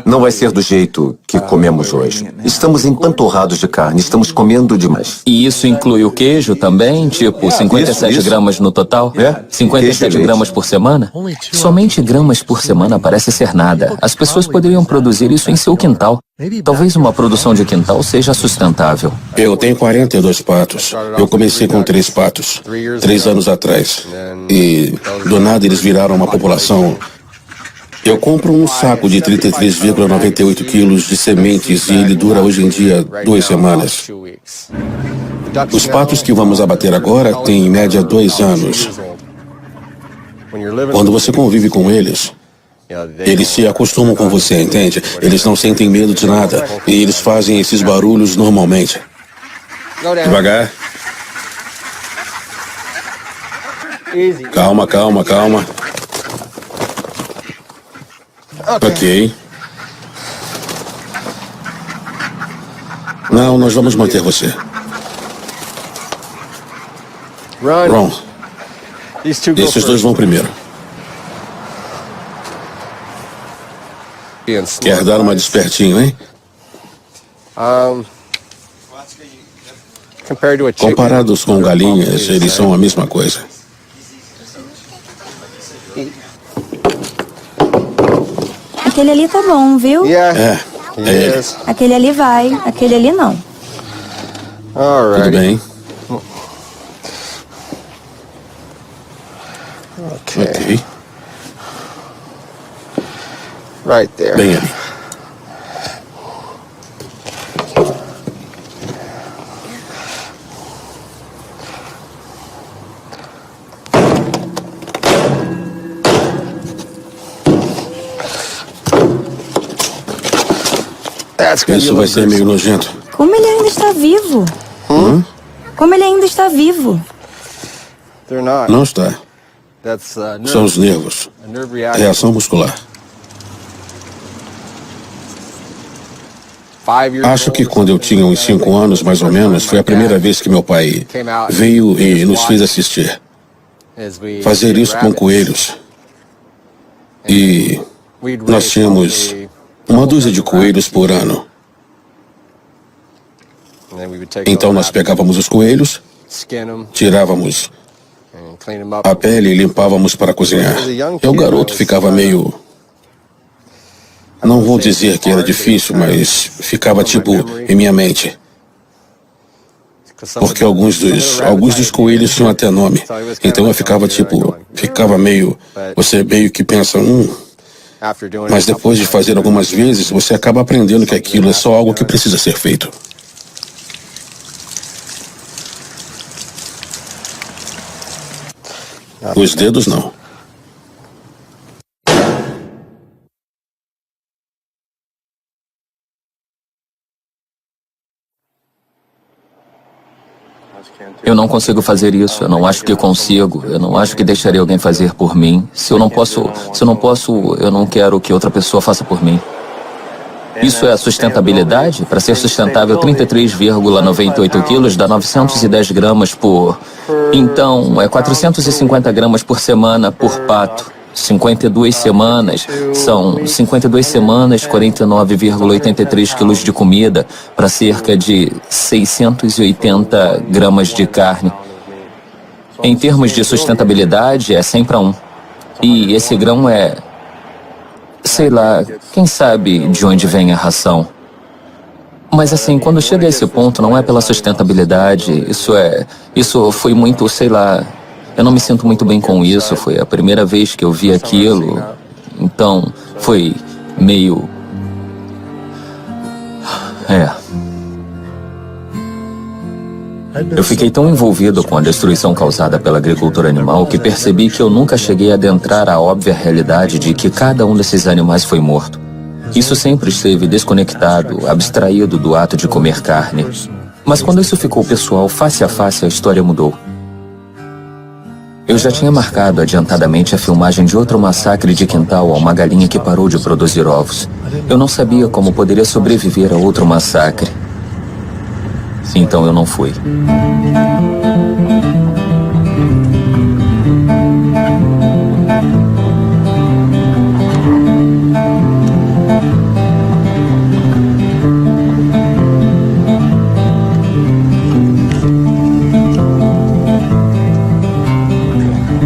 [SPEAKER 10] Não vai ser do jeito que comemos hoje. Estamos empanturrados de carne, estamos comendo demais.
[SPEAKER 2] E isso inclui o queijo também? Tipo, 57 gramas no total? 57 gramas por semana? Somente gramas por semana parece ser nada. As pessoas poderiam produzir isso em seu quintal. Talvez uma produção de quintal seja sustentável.
[SPEAKER 11] Eu tenho 42 patos. Eu comecei com 3 patos, 3 anos atrás. E do nada eles viraram uma população. Eu compro um saco de 33,98 quilos de sementes e ele dura hoje em dia 2 semanas. Os patos que vamos abater agora têm em média 2 anos. Quando você convive com eles, eles se acostumam com você, entende? Eles não sentem medo de nada e eles fazem esses barulhos normalmente. Devagar. Calma, calma, calma. Ok. Não, nós vamos manter você. Ron, esses dois vão primeiro. Quer dar uma despertinho, hein? Comparados com galinhas, eles são a mesma coisa.
[SPEAKER 12] Aquele ali tá bom, viu?
[SPEAKER 11] É ele.
[SPEAKER 12] Aquele ali vai, aquele ali não.
[SPEAKER 11] Tudo bem. Ok. Bem ali. Isso vai ser meio nojento.
[SPEAKER 12] Como ele ainda está vivo? Como ele ainda está vivo?
[SPEAKER 11] Não está. São os nervos. Reação muscular. Acho que quando eu tinha uns 5 anos, mais ou menos, foi a primeira vez que meu pai veio e nos fez assistir. Fazer isso com coelhos. E nós tínhamos uma dúzia de coelhos por ano. Então nós pegávamos os coelhos, tirávamos a pele e limpávamos para cozinhar. E o garoto ficava meio... Não vou dizer que era difícil, mas ficava tipo em minha mente. Porque alguns dos coelhos tinham até nome. Então eu ficava meio... Você meio que pensa, Mas depois de fazer algumas vezes, você acaba aprendendo que aquilo é só algo que precisa ser feito. Os dedos não.
[SPEAKER 2] Eu não consigo fazer isso, eu não acho que consigo, eu não acho que deixaria alguém fazer por mim. Se eu não posso, eu não quero que outra pessoa faça por mim. Isso é a sustentabilidade? Para ser sustentável, 33,98 quilos dá 910 gramas por... Então, é 450 gramas por semana por pato. 52 semanas, são 52 semanas, 49,83 quilos de comida para cerca de 680 gramas de carne. Em termos de sustentabilidade, é 100 para 1. E esse grão é... sei lá, quem sabe de onde vem a ração. Mas assim, quando chega a esse ponto, não é pela sustentabilidade, isso foi muito, sei lá, eu não me sinto muito bem com isso, foi a primeira vez que eu vi aquilo, então foi meio... Eu fiquei tão envolvido com a destruição causada pela agricultura animal que percebi que eu nunca cheguei a adentrar a óbvia realidade de que cada um desses animais foi morto. Isso sempre esteve desconectado, abstraído do ato de comer carne. Mas quando isso ficou pessoal, face a face, a história mudou. Eu já tinha marcado adiantadamente a filmagem de outro massacre de quintal a uma galinha que parou de produzir ovos. Eu não sabia como poderia sobreviver a outro massacre. Então eu não fui.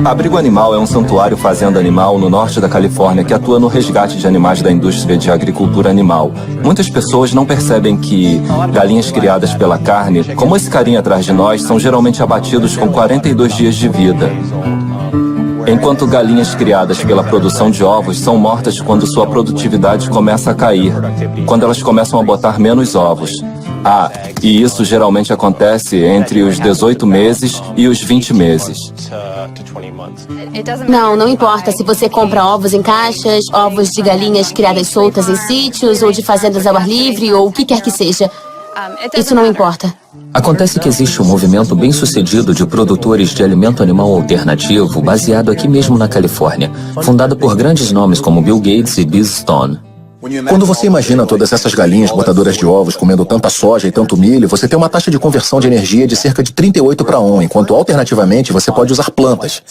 [SPEAKER 13] Abrigo Animal é um santuário fazenda animal no norte da Califórnia que atua no resgate de animais da indústria de agricultura animal. Muitas pessoas não percebem que galinhas criadas pela carne, como esse carinha atrás de nós, são geralmente abatidos com 42 dias de vida. Enquanto galinhas criadas pela produção de ovos são mortas quando sua produtividade começa a cair, quando elas começam a botar menos ovos. E isso geralmente acontece entre os 18 meses e os 20 meses.
[SPEAKER 15] Não importa se você compra ovos em caixas, ovos de galinhas criadas soltas em sítios ou de fazendas ao ar livre ou o que quer que seja. Isso não importa.
[SPEAKER 2] Acontece que existe um movimento bem-sucedido de produtores de alimento animal alternativo baseado aqui mesmo na Califórnia, fundado por grandes nomes como Bill Gates e Biz Stone.
[SPEAKER 8] Quando você imagina todas essas galinhas botadoras de ovos comendo tanta soja e tanto milho, você tem uma taxa de conversão de energia de cerca de 38:1, enquanto alternativamente você pode usar plantas.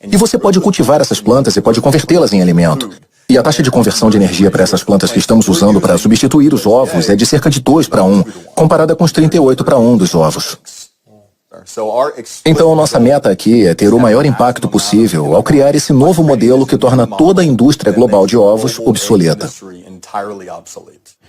[SPEAKER 8] E você pode cultivar essas plantas e pode convertê-las em alimento. E a taxa de conversão de energia para essas plantas que estamos usando para substituir os ovos é de cerca de 2:1, comparada com os 38:1 dos ovos. Então, nossa meta aqui é ter o maior impacto possível ao criar esse novo modelo que torna toda a indústria global de ovos obsoleta.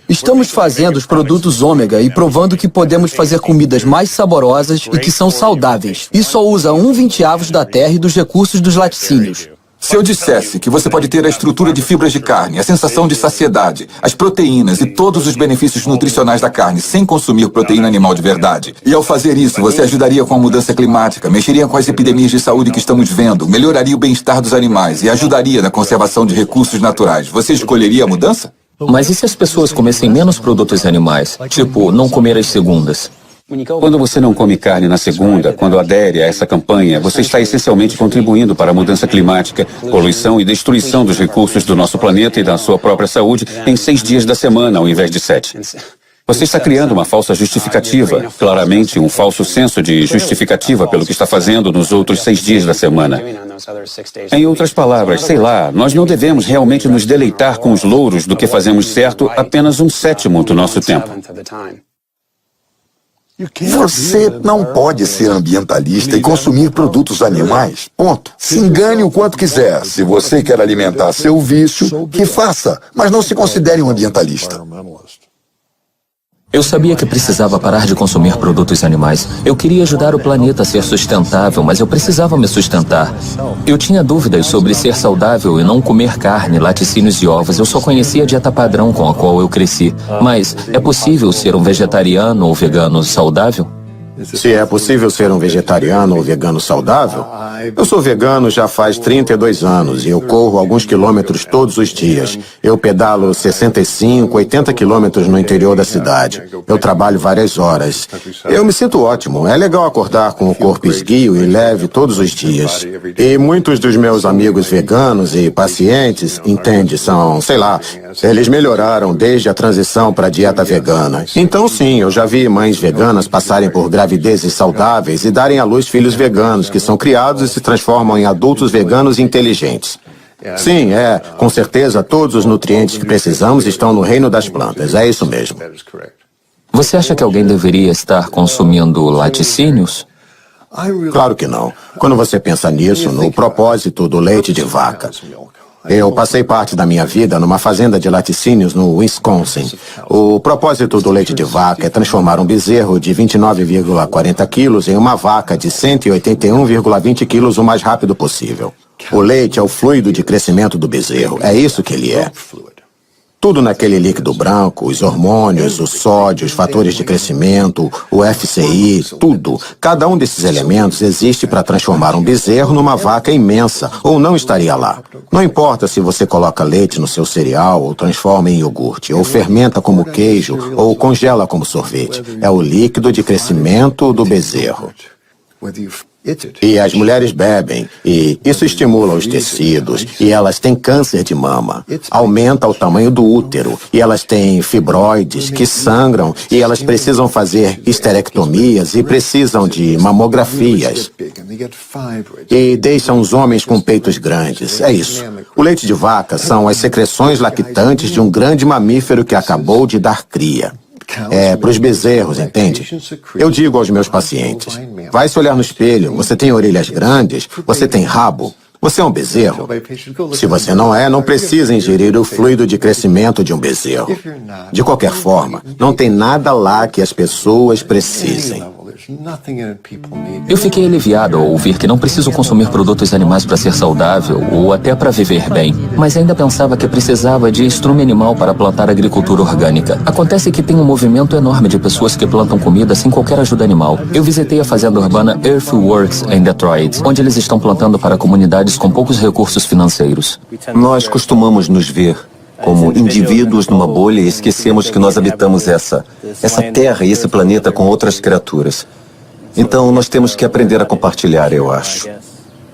[SPEAKER 19] Estamos fazendo os produtos ômega e provando que podemos fazer comidas mais saborosas e que são saudáveis. E só usa 1/20 da terra e dos recursos dos laticínios.
[SPEAKER 1] Se eu dissesse que você pode ter a estrutura de fibras de carne, a sensação de saciedade, as proteínas e todos os benefícios nutricionais da carne sem consumir proteína animal de verdade, e ao fazer isso você ajudaria com a mudança climática, mexeria com as epidemias de saúde que estamos vendo, melhoraria o bem-estar dos animais e ajudaria na conservação de recursos naturais, você escolheria a mudança?
[SPEAKER 2] Mas e se as pessoas comessem menos produtos animais? Tipo, não comer as segundas?
[SPEAKER 4] Quando você não come carne na segunda, quando adere a essa campanha, você está essencialmente contribuindo para a mudança climática, poluição e destruição dos recursos do nosso planeta e da sua própria saúde em 6 dias da semana, ao invés de 7. Você está criando uma falsa justificativa, claramente um falso senso de justificativa pelo que está fazendo nos outros 6 dias da semana. Em outras palavras, sei lá, nós não devemos realmente nos deleitar com os louros do que fazemos certo apenas 1/7 do nosso tempo.
[SPEAKER 18] Você não pode ser ambientalista e consumir produtos animais. Ponto. Se engane o quanto quiser. Se você quer alimentar seu vício, que faça, mas não se considere um ambientalista.
[SPEAKER 2] Eu sabia que precisava parar de consumir produtos animais. Eu queria ajudar o planeta a ser sustentável, mas eu precisava me sustentar. Eu tinha dúvidas sobre ser saudável e não comer carne, laticínios e ovos. Eu só conhecia a dieta padrão com a qual eu cresci. Mas é possível ser um vegetariano ou vegano saudável?
[SPEAKER 7] Se é possível ser um vegetariano ou vegano saudável, eu sou vegano já faz 32 anos e eu corro alguns quilômetros todos os dias. Eu pedalo 65, 80 quilômetros no interior da cidade. Eu trabalho várias horas. Eu me sinto ótimo. É legal acordar com o corpo esguio e leve todos os dias. E muitos dos meus amigos veganos e pacientes, entende, são, sei lá, eles melhoraram desde a transição para a dieta vegana. Então sim, eu já vi mães veganas passarem por gravidezes saudáveis e darem à luz filhos veganos, que são criados e se transformam em adultos veganos inteligentes. Sim, com certeza todos os nutrientes que precisamos estão no reino das plantas, é isso mesmo.
[SPEAKER 2] Você acha que alguém deveria estar consumindo laticínios?
[SPEAKER 7] Claro que não. Quando você pensa nisso, no propósito do leite de vaca. Eu passei parte da minha vida numa fazenda de laticínios no Wisconsin. O propósito do leite de vaca é transformar um bezerro de 29,40 quilos em uma vaca de 181,20 quilos o mais rápido possível. O leite é o fluido de crescimento do bezerro. É isso que ele é. Tudo naquele líquido branco, os hormônios, o sódio, os fatores de crescimento, o FCI, tudo. Cada um desses elementos existe para transformar um bezerro numa vaca imensa, ou não estaria lá. Não importa se você coloca leite no seu cereal, ou transforma em iogurte, ou fermenta como queijo, ou congela como sorvete. É o líquido de crescimento do bezerro. E as mulheres bebem, e isso estimula os tecidos, e elas têm câncer de mama, aumenta o tamanho do útero, e elas têm fibroides que sangram, e elas precisam fazer histerectomias e precisam de mamografias. E deixam os homens com peitos grandes, é isso. O leite de vaca são as secreções lactantes de um grande mamífero que acabou de dar cria. É para os bezerros, entende? Eu digo aos meus pacientes, vai se olhar no espelho, você tem orelhas grandes, você tem rabo, você é um bezerro. Se você não é, não precisa ingerir o fluido de crescimento de um bezerro. De qualquer forma, não tem nada lá que as pessoas precisem.
[SPEAKER 2] Eu fiquei aliviado ao ouvir que não preciso consumir produtos animais para ser saudável ou até para viver bem, mas ainda pensava que precisava de estrume animal para plantar agricultura orgânica. Acontece que tem um movimento enorme de pessoas que plantam comida sem qualquer ajuda animal. Eu visitei a fazenda urbana Earthworks em Detroit, onde eles estão plantando para comunidades com poucos recursos financeiros.
[SPEAKER 10] Nós costumamos nos ver como indivíduos numa bolha e esquecemos que nós habitamos essa terra e esse planeta com outras criaturas. Então nós temos que aprender a compartilhar, eu acho.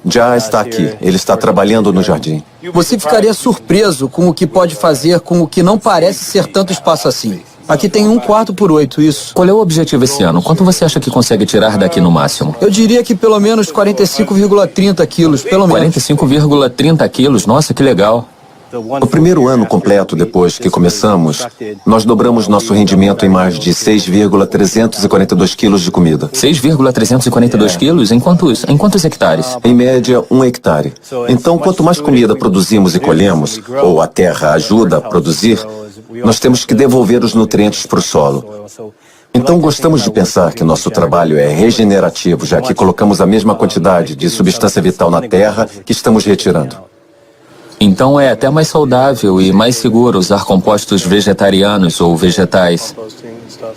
[SPEAKER 10] Já está aqui. Ele está trabalhando no jardim.
[SPEAKER 19] Você ficaria surpreso com o que pode fazer com o que não parece ser tanto espaço assim. Aqui tem 1/4/8, isso.
[SPEAKER 2] Qual é o objetivo esse ano? Quanto você acha que consegue tirar daqui no máximo?
[SPEAKER 19] Eu diria que pelo menos 45,30 quilos, pelo menos.
[SPEAKER 2] 45,30 quilos? Nossa, que legal.
[SPEAKER 10] No primeiro ano completo depois que começamos, nós dobramos nosso rendimento em mais de 6,342 quilos de comida.
[SPEAKER 2] 6,342 quilos? Em quantos hectares?
[SPEAKER 10] Em média, 1 hectare. Então, quanto mais comida produzimos e colhemos, ou a terra ajuda a produzir, nós temos que devolver os nutrientes para o solo. Então, gostamos de pensar que nosso trabalho é regenerativo, já que colocamos a mesma quantidade de substância vital na terra que estamos retirando.
[SPEAKER 2] Então é até mais saudável e mais seguro usar compostos vegetarianos ou vegetais.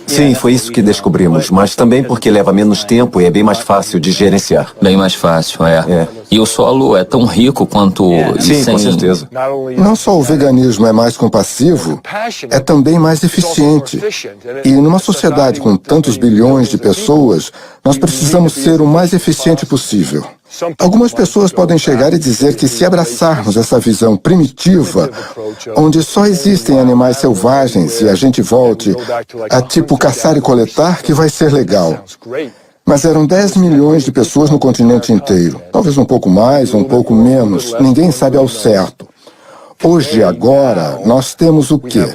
[SPEAKER 10] Sim, foi isso que descobrimos, mas também porque leva menos tempo e é bem mais fácil de gerenciar.
[SPEAKER 2] Bem mais fácil, é. E o solo é tão rico quanto...
[SPEAKER 10] Sim, com certeza.
[SPEAKER 5] Não só o veganismo é mais compassivo, é também mais eficiente. E numa sociedade com tantos bilhões de pessoas, nós precisamos ser o mais eficiente possível. Algumas pessoas podem chegar e dizer que se abraçarmos essa visão primitiva, onde só existem animais selvagens e a gente volte a tipo caçar e coletar, que vai ser legal. Mas eram 10 milhões de pessoas no continente inteiro. Talvez um pouco mais, um pouco menos. Ninguém sabe ao certo. Hoje, agora, nós temos o quê?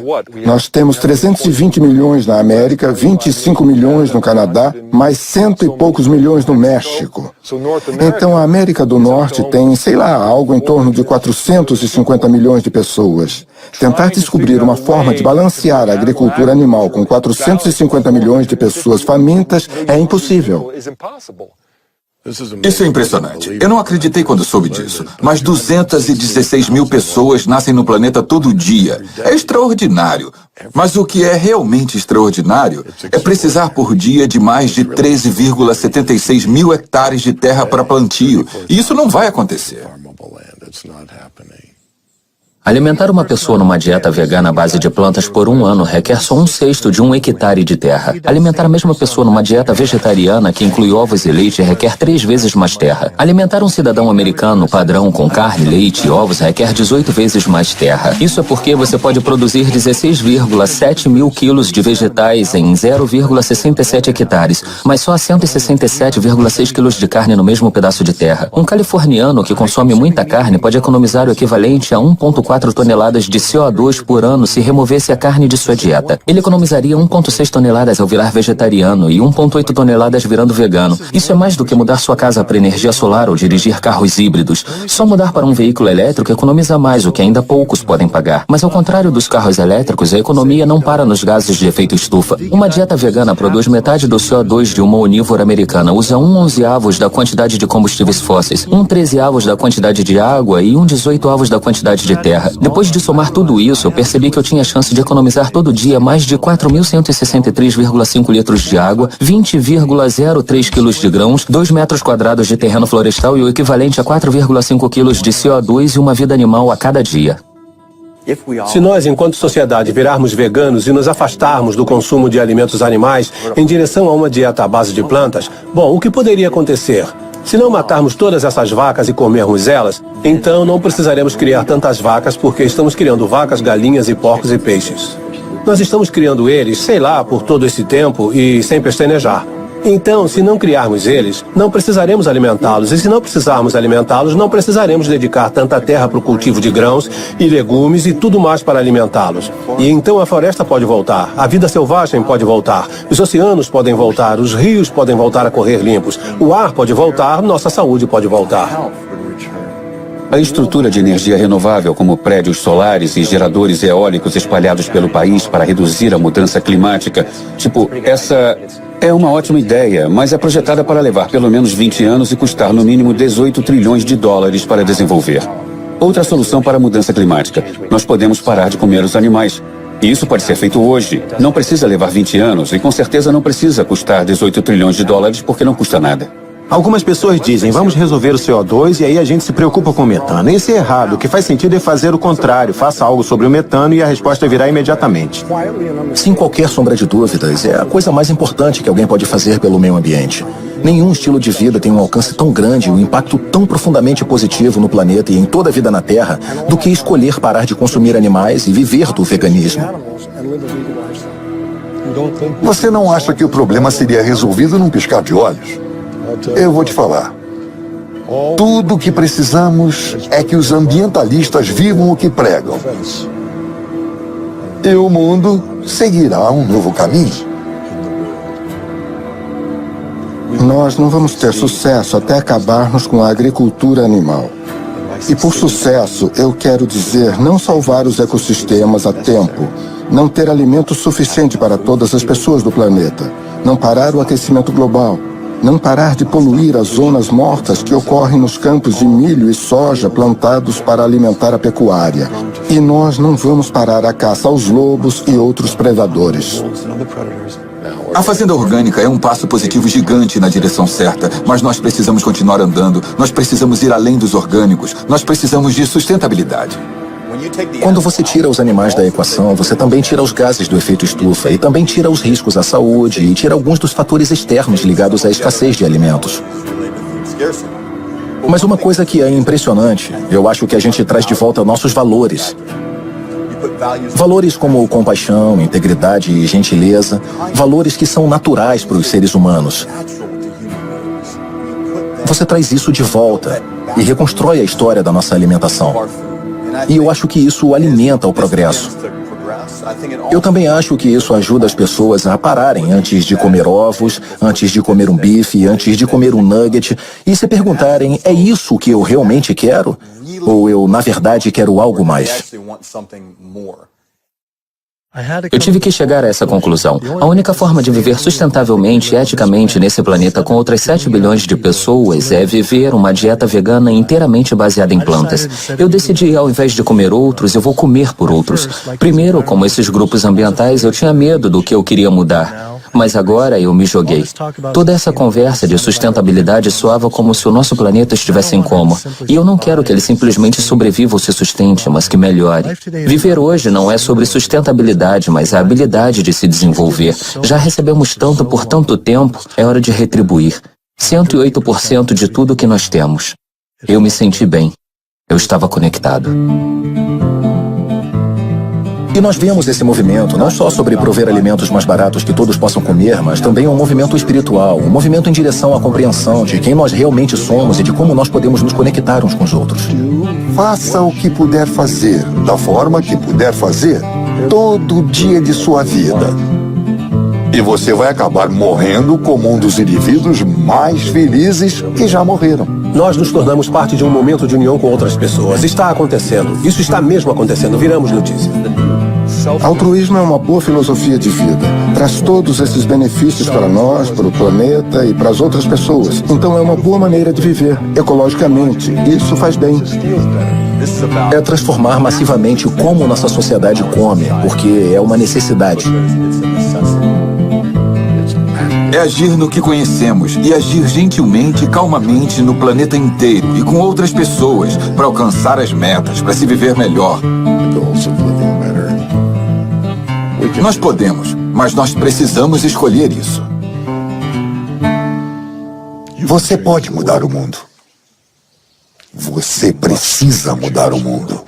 [SPEAKER 5] Nós temos 320 milhões na América, 25 milhões no Canadá, mais 100 e poucos milhões no México. Então, a América do Norte tem, sei lá, algo em torno de 450 milhões de pessoas. Tentar descobrir uma forma de balancear a agricultura animal com 450 milhões de pessoas famintas é impossível.
[SPEAKER 1] Isso é impressionante. Eu não acreditei quando soube disso. Mas 216 mil pessoas nascem no planeta todo dia. É extraordinário. Mas o que é realmente extraordinário é precisar por dia de mais de 13,76 mil hectares de terra para plantio. E isso não vai acontecer.
[SPEAKER 2] Alimentar uma pessoa numa dieta vegana à base de plantas por um ano requer só 1/6 de 1 hectare de terra. Alimentar a mesma pessoa numa dieta vegetariana que inclui ovos e leite requer 3 vezes mais terra. Alimentar um cidadão americano padrão com carne, leite e ovos requer 18 vezes mais terra. Isso é porque você pode produzir 16,7 mil quilos de vegetais em 0,67 hectares, mas só 167,6 quilos de carne no mesmo pedaço de terra. Um californiano que consome muita carne pode economizar o equivalente a 1,4 toneladas de CO2 por ano se removesse a carne de sua dieta. Ele economizaria 1,6 toneladas ao virar vegetariano e 1,8 toneladas virando vegano. Isso é mais do que mudar sua casa para energia solar ou dirigir carros híbridos. Só mudar para um veículo elétrico economiza mais, o que ainda poucos podem pagar. Mas ao contrário dos carros elétricos, a economia não para nos gases de efeito estufa. Uma dieta vegana produz metade do CO2 de uma onívora americana, usa 1/11 da quantidade de combustíveis fósseis, 1/13 da quantidade de água e 1/18 da quantidade de terra. Depois de somar tudo isso, eu percebi que eu tinha chance de economizar todo dia mais de 4.163,5 litros de água, 20,03 quilos de grãos, 2 metros quadrados de terreno florestal e o equivalente a 4,5 quilos de CO2 e uma vida animal a cada dia.
[SPEAKER 9] Se nós, enquanto sociedade, virarmos veganos e nos afastarmos do consumo de alimentos animais em direção a uma dieta à base de plantas, bom, o que poderia acontecer? Se não matarmos todas essas vacas e comermos elas, então não precisaremos criar tantas vacas porque estamos criando vacas, galinhas e porcos e peixes. Nós estamos criando eles, sei lá, por todo esse tempo e sem pestanejar. Então, se não criarmos eles, não precisaremos alimentá-los. E se não precisarmos alimentá-los, não precisaremos dedicar tanta terra para o cultivo de grãos e legumes e tudo mais para alimentá-los. E então a floresta pode voltar, a vida selvagem pode voltar, os oceanos podem voltar, os rios podem voltar a correr limpos, o ar pode voltar, nossa saúde pode voltar.
[SPEAKER 4] A estrutura de energia renovável, como prédios solares e geradores eólicos espalhados pelo país para reduzir a mudança climática, essa é uma ótima ideia, mas é projetada para levar pelo menos 20 anos e custar no mínimo 18 trilhões de dólares para desenvolver. Outra solução para a mudança climática: nós podemos parar de comer os animais. E isso pode ser feito hoje. Não precisa levar 20 anos e com certeza não precisa custar 18 trilhões de dólares porque não custa nada.
[SPEAKER 7] Algumas pessoas dizem, vamos resolver o CO2 e aí a gente se preocupa com o metano. Isso é errado. O que faz sentido é fazer o contrário. Faça algo sobre o metano e a resposta virá imediatamente.
[SPEAKER 8] Sem qualquer sombra de dúvidas, é a coisa mais importante que alguém pode fazer pelo meio ambiente. Nenhum estilo de vida tem um alcance tão grande e um impacto tão profundamente positivo no planeta e em toda a vida na Terra do que escolher parar de consumir animais e viver do veganismo.
[SPEAKER 18] Você não acha que o problema seria resolvido num piscar de olhos? Eu vou te falar. Tudo o que precisamos é que os ambientalistas vivam o que pregam. E o mundo seguirá um novo caminho.
[SPEAKER 5] Nós não vamos ter sucesso até acabarmos com a agricultura animal. E por sucesso, eu quero dizer não salvar os ecossistemas a tempo, não ter alimento suficiente para todas as pessoas do planeta, não parar o aquecimento global, não parar de poluir as zonas mortas que ocorrem nos campos de milho e soja plantados para alimentar a pecuária. E nós não vamos parar a caça aos lobos e outros predadores.
[SPEAKER 1] A fazenda orgânica é um passo positivo gigante na direção certa, mas nós precisamos continuar andando, nós precisamos ir além dos orgânicos, nós precisamos de sustentabilidade.
[SPEAKER 8] Quando você tira os animais da equação, você também tira os gases do efeito estufa e também tira os riscos à saúde e tira alguns dos fatores externos ligados à escassez de alimentos. Mas uma coisa que é impressionante, eu acho que a gente traz de volta nossos valores. Valores como compaixão, integridade e gentileza, valores que são naturais para os seres humanos. Você traz isso de volta e reconstrói a história da nossa alimentação. E eu acho que isso alimenta o progresso. Eu também acho que isso ajuda as pessoas a pararem antes de comer ovos, antes de comer um bife, antes de comer um nugget e se perguntarem, é isso que eu realmente quero? Ou eu, na verdade, quero algo mais?
[SPEAKER 2] Eu tive que chegar a essa conclusão. A única forma de viver sustentavelmente e eticamente nesse planeta com outras 7 bilhões de pessoas é viver uma dieta vegana inteiramente baseada em plantas. Eu decidi, ao invés de comer outros, eu vou comer por outros. Primeiro, como esses grupos ambientais, eu tinha medo do que eu queria mudar. Mas agora eu me joguei. Toda essa conversa de sustentabilidade soava como se o nosso planeta estivesse em coma. E eu não quero que ele simplesmente sobreviva ou se sustente, mas que melhore. Viver hoje não é sobre sustentabilidade, mas a habilidade de se desenvolver. Já recebemos tanto por tanto tempo, é hora de retribuir. 108% de tudo que nós temos. Eu me senti bem. Eu estava conectado.
[SPEAKER 8] E nós vemos esse movimento não só sobre prover alimentos mais baratos que todos possam comer, mas também um movimento espiritual, um movimento em direção à compreensão de quem nós realmente somos e de como nós podemos nos conectar uns com os outros.
[SPEAKER 18] Faça o que puder fazer, da forma que puder fazer, todo dia de sua vida. E você vai acabar morrendo como um dos indivíduos mais felizes que já morreram.
[SPEAKER 9] Nós nos tornamos parte de um momento de união com outras pessoas. Está acontecendo. Isso está mesmo acontecendo. Viramos notícia.
[SPEAKER 5] Altruísmo é uma boa filosofia de vida. Traz todos esses benefícios para nós, para o planeta e para as outras pessoas. Então é uma boa maneira de viver, ecologicamente. Isso faz bem.
[SPEAKER 8] É transformar massivamente como nossa sociedade come, porque é uma necessidade.
[SPEAKER 1] É agir no que conhecemos e agir gentilmente e calmamente no planeta inteiro e com outras pessoas para alcançar as metas, para se viver melhor. Nós podemos, mas nós precisamos escolher isso.
[SPEAKER 18] Você pode mudar o mundo. Você precisa mudar o mundo.